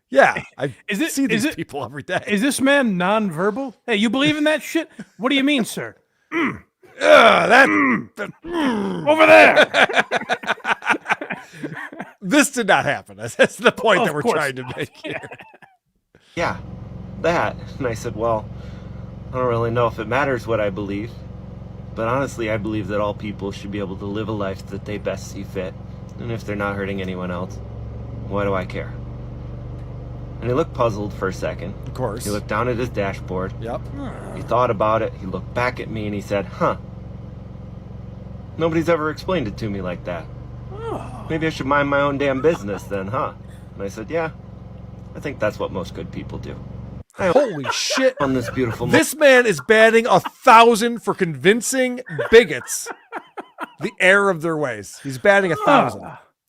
E: Yeah. I see these people every day.
D: Is this man nonverbal? Hey, you believe in that shit? What do you mean, sir? Over there.
E: This did not happen. That's the point that we're trying to make here.
F: Yeah, that. And I said, well, I don't really know if it matters what I believe, but honestly, I believe that all people should be able to live a life that they best see fit. And if they're not hurting anyone else, why do I care? And he looked puzzled for a second.
E: Of course.
F: He looked down at his dashboard.
E: Yep.
F: He thought about it. He looked back at me and he said, huh. Nobody's ever explained it to me like that. Maybe I should mind my own damn business then, huh? And I said, yeah, I think that's what most good people do.
E: Holy shit.
F: On this beautiful
E: This man is batting 1,000 for convincing bigots the error of their ways. He's batting 1,000.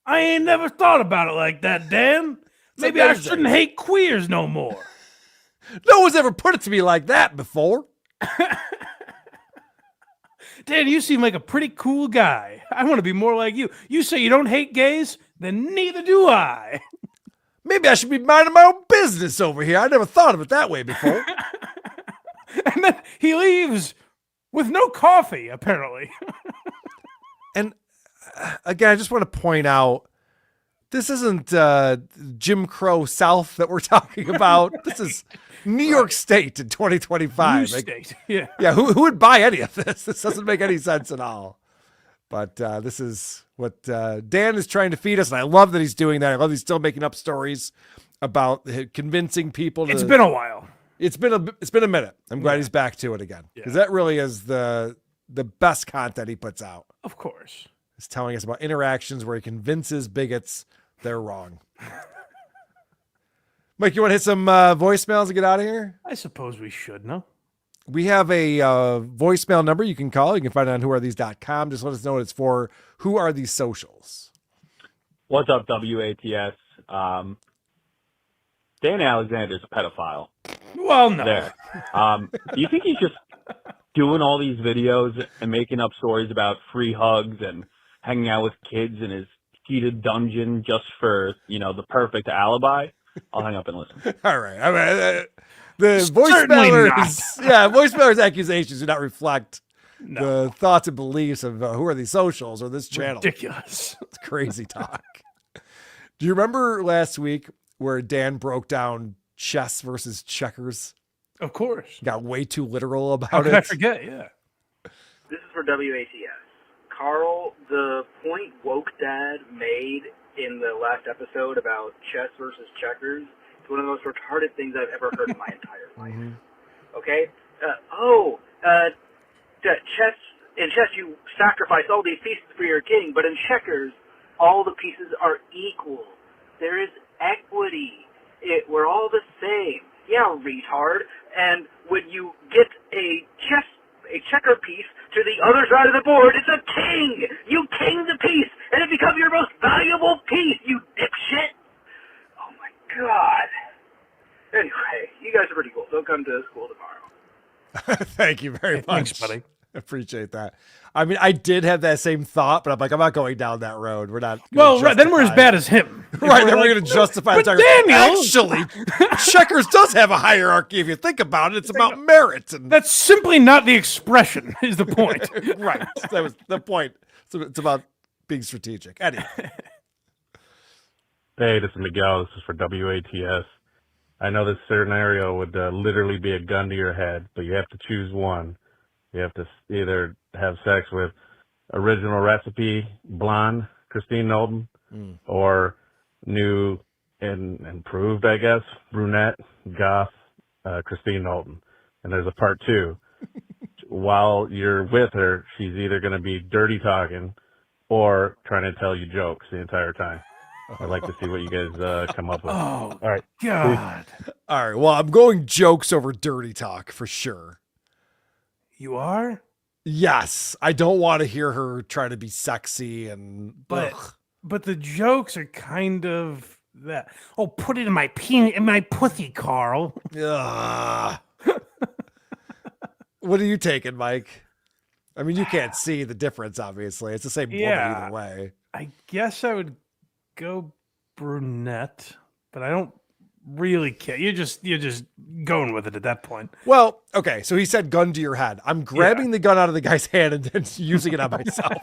D: I ain't never thought about it like that, Dan. Maybe I shouldn't hate queers no more.
E: No one's ever put it to me like that before.
D: Dan, you seem like a pretty cool guy. I want to be more like you. You say you don't hate gays, then neither do I.
E: Maybe I should be minding my own business over here. I never thought of it that way before.
D: And then he leaves with no coffee, apparently.
E: And again, I just want to point out, this isn't Jim Crow South that we're talking about. This is New York State in 2025.
D: New State, yeah.
E: Yeah, who would buy any of this? This doesn't make any sense at all. But this is what Dan is trying to feed us, and I love that he's doing that. I love he's still making up stories about convincing people.
D: It's been a while.
E: It's been a minute. I'm glad he's back to it again, because that really is the best content he puts out.
D: Of course.
E: He's telling us about interactions where he convinces bigots they're wrong. Mike, you want to hit some voicemails and get out of here?
D: I suppose we should, no?
E: We have a voicemail number you can call. You can find it on whoarethese.com. Just let us know what it's for. Who are these socials?
I: What's up, WATS? Dan Alexander's a pedophile.
D: Well, no.
I: There. Do you think he's just doing all these videos and making up stories about free hugs and hanging out with kids in his heated dungeon just for, the perfect alibi? I'll hang up and listen.
E: All right. I mean, the voicemailers' accusations do not reflect the thoughts and beliefs of who are these socials or this channel.
D: Ridiculous.
E: It's crazy talk. Do you remember last week where Dan broke down chess versus checkers?
D: Of course.
E: Got way too literal about
D: How
E: it.
D: could I forget? Yeah.
V: This is for WATS. Carl, the point Woke Dad made in the last episode about chess versus checkers is one of the most retarded things I've ever heard in my entire life. Okay? In chess you sacrifice all these pieces for your king, but in checkers, all the pieces are equal. There is equity. We're all the same. Yeah, retard. And when you get a checker piece to the other side of the board, it's a king! You king the piece, and it becomes your most valuable piece, you dipshit! Oh my god. Anyway, you guys are pretty cool. Don't come to school tomorrow.
E: Thank you very much.
D: Thanks, buddy.
E: Appreciate that. I mean, I did have that same thought, but I'm like, I'm not going down that road. We're not.
D: Well, right, then we're as bad as him.
E: Right, then we're going to justify
D: but
E: the
D: Daniel!
E: Actually, checkers does have a hierarchy if you think about it. It's about merit. And
D: That's simply not the expression, is the point.
E: right. That was the point. So it's about being strategic. Anyway.
I: Hey, this is Miguel. This is for WATS. I know this scenario would literally be a gun to your head, but you have to choose one. You have to either have sex with original recipe blonde Christine Knowlton or new and improved, I guess, brunette goth Christine Knowlton. And there's a part two. While you're with her, she's either going to be dirty talking or trying to tell you jokes the entire time. I'd like to see what you guys come up with.
D: Oh,
I: all right.
D: God.
E: All right. Well, I'm going jokes over dirty talk for sure.
D: You are?
E: Yes. I don't want to hear her try to be sexy and.
D: But the jokes are kind of that. Oh, put it in my pussy, Carl.
E: Ugh. What are you taking, Mike? I mean, you can't see the difference, obviously. It's the same woman either way.
D: I guess I would go brunette, but I don't really care. You're just going with it at that point.
E: Well, okay, so he said gun to your head. I'm grabbing the gun out of the guy's hand and then using it on myself.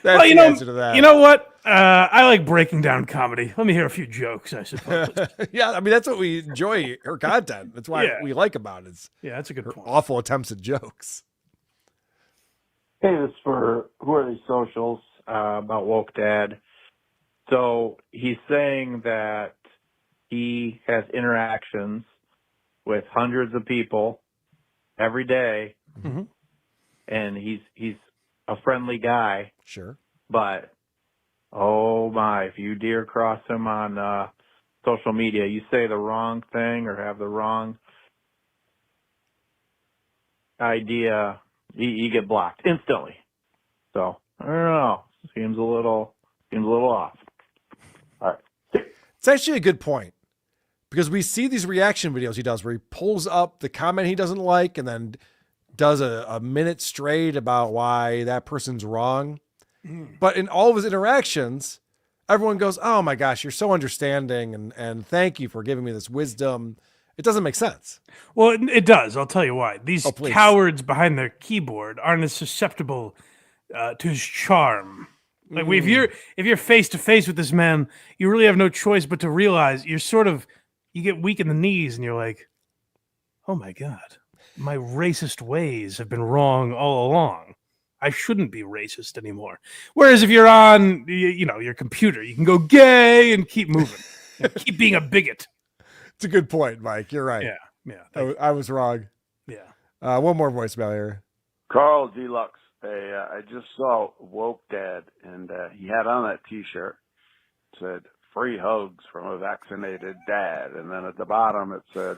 E: That's the answer to that.
D: You know what? I like breaking down comedy. Let me hear a few jokes, I suppose.
E: Yeah, I mean, that's what we enjoy her content. That's why we like about it.
D: Yeah, that's a good
E: her
D: point.
E: awful attempts at jokes.
H: Hey, this is for Who Are These Socials about Woke Dad. So he's saying that he has interactions with hundreds of people every day, and he's a friendly guy.
E: Sure.
H: But, oh my, if you dear cross him on social media, you say the wrong thing or have the wrong idea, you get blocked instantly. So, I don't know. Seems a little off. All right.
E: It's actually a good point because we see these reaction videos he does where he pulls up the comment he doesn't like and then does a minute straight about why that person's wrong. But in all of his interactions, everyone goes, oh my gosh, you're so understanding and thank you for giving me this wisdom. It doesn't make sense.
D: Well, it does. I'll tell you why. These cowards behind their keyboard aren't as susceptible to his charm. Like if you're face to face with this man, you really have no choice but to realize you get weak in the knees and you're like, oh my God, my racist ways have been wrong all along. I shouldn't be racist anymore. Whereas if you're on, your computer, you can go gay and keep moving, keep being a bigot.
E: It's a good point, Mike. You're right.
D: Yeah.
E: I was wrong.
D: Yeah.
E: One more voicemail here.
K: Carl Deluxe. Hey, I just saw Woke Dad, and he had on that T-shirt. It said, free hugs from a vaccinated dad. And then at the bottom it said,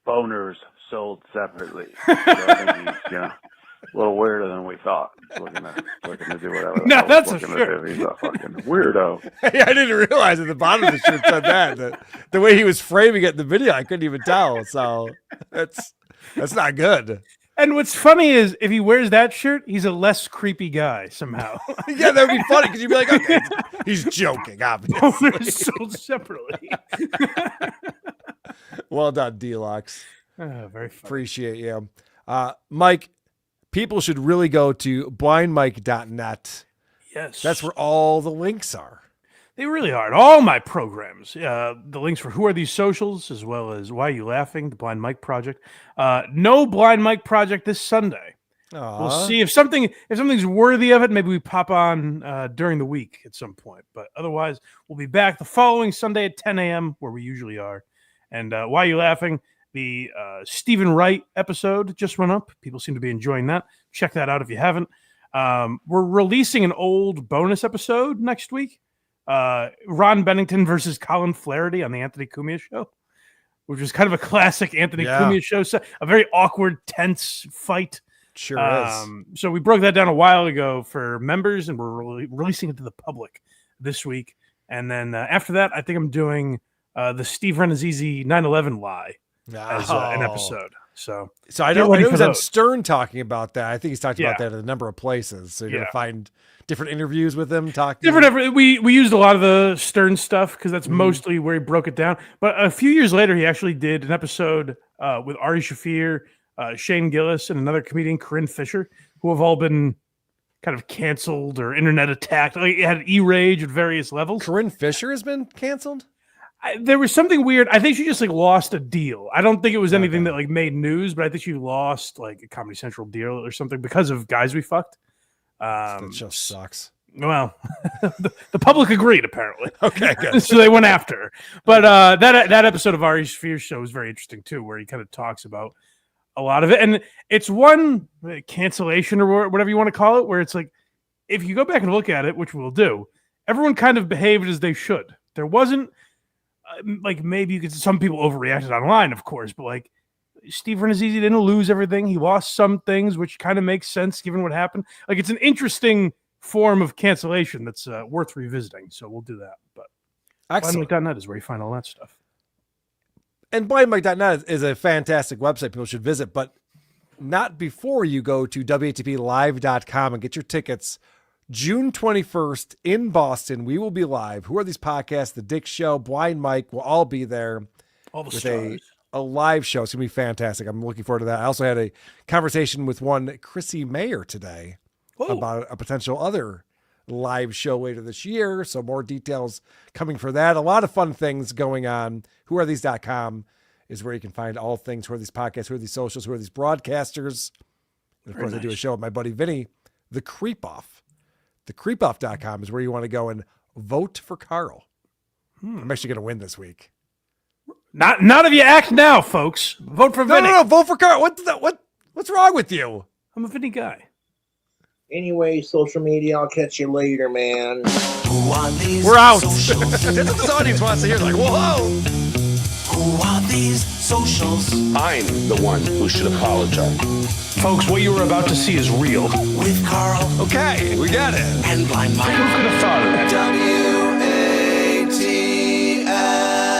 K: boners sold separately. So I think he's, a little weirder than we thought. He's looking to do whatever.
D: No, that's
K: looking
D: for sure.
K: to do. He's a fucking weirdo.
E: Hey, I didn't realize at the bottom of the shirt said that. The way he was framing it in the video, I couldn't even tell. So that's not good.
D: And what's funny is if he wears that shirt, he's a less creepy guy somehow.
E: Yeah, that would be funny because you'd be like, okay, he's joking, obviously.
D: They're sold separately.
E: Well done, Deluxe.
D: Very funny.
E: Appreciate you. Mike, people should really go to blindmike.net.
D: Yes.
E: That's where all the links are.
D: They really are. All my programs, the links for Who Are These Socials, as well as Why Are You Laughing, the Blind Mike Project. No Blind Mike Project this Sunday.
E: Aww.
D: We'll see if something's worthy of it. Maybe we pop on during the week at some point. But otherwise, we'll be back the following Sunday at 10 a.m. where we usually are. And Why Are You Laughing? The Stephen Wright episode just went up. People seem to be enjoying that. Check that out if you haven't. We're releasing an old bonus episode next week. Ron Bennington versus Colin Flaherty on the Anthony Cumia show, which is kind of a classic Anthony Cumia show. So a very awkward, tense fight.
E: Sure is.
D: So we broke that down a while ago for members, and we're releasing it to the public this week. And then after that, I think I'm doing the Steve Renazizi 9/11 lie as an episode. So
E: I know he was on Stern talking about that. I think he's talked about that in a number of places. So you're going to find different interviews with him talking.
D: We used a lot of the Stern stuff because that's mostly where he broke it down. But a few years later, he actually did an episode with Ari Shaffir, Shane Gillis, and another comedian, Corinne Fisher, who have all been kind of canceled or internet attacked. Like, it had E-Rage at various levels.
E: Corinne Fisher has been canceled?
D: There was something weird. I think she just lost a deal. I don't think it was anything that made news, but I think she lost a Comedy Central deal or something because of Guys We Fucked.
E: That just sucks.
D: Well, the public agreed apparently.
E: Okay, good.
D: So they went after her. But that episode of Ari Shaffir's show is very interesting too, where he kind of talks about a lot of it, and it's one cancellation or whatever you want to call it, where it's like if you go back and look at it, which we'll do, everyone kind of behaved as they should. There wasn't. Maybe you could. Some people overreacted online, of course, but Steve Renazizi didn't lose everything. He lost some things, which kind of makes sense given what happened. It's an interesting form of cancellation that's worth revisiting. So we'll do that. But blindmike.net is where you find all that stuff.
E: And blindmike.net is a fantastic website people should visit. But not before you go to WATPlive.com and get your tickets. June 21st in Boston, we will be live. Who Are These Podcasts? The Dick Show, Blind Mike will all be there.
D: All the
E: with
D: stars.
E: a live show. It's going to be fantastic. I'm looking forward to that. I also had a conversation with one Chrissy Mayer today about a potential other live show later this year. So more details coming for that. A lot of fun things going on. WhoAreThese.com is where you can find all things. Who Are These Podcasts? Who Are These Socials? Who Are These Broadcasters? And of course, I do a show with my buddy Vinny, The Creep Off. TheCreepoff.com is where you want to go and vote for Carl. I'm actually going to win this week.
D: Not if you act now, folks. Vote for Vinny.
E: No, vote for Carl. What's wrong with you?
D: I'm a Vinny guy.
L: Anyway, social media, I'll catch you later, man. Who are these
E: We're out.
L: socials?
E: That's what this audience wants to hear. Like, whoa.
L: Who are these socials?
M: I'm the one who should apologize. Folks, what you were about to see is real.
L: With Carl.
E: Okay, we got it.
L: And Blind Mike.
M: Who could have thought of that?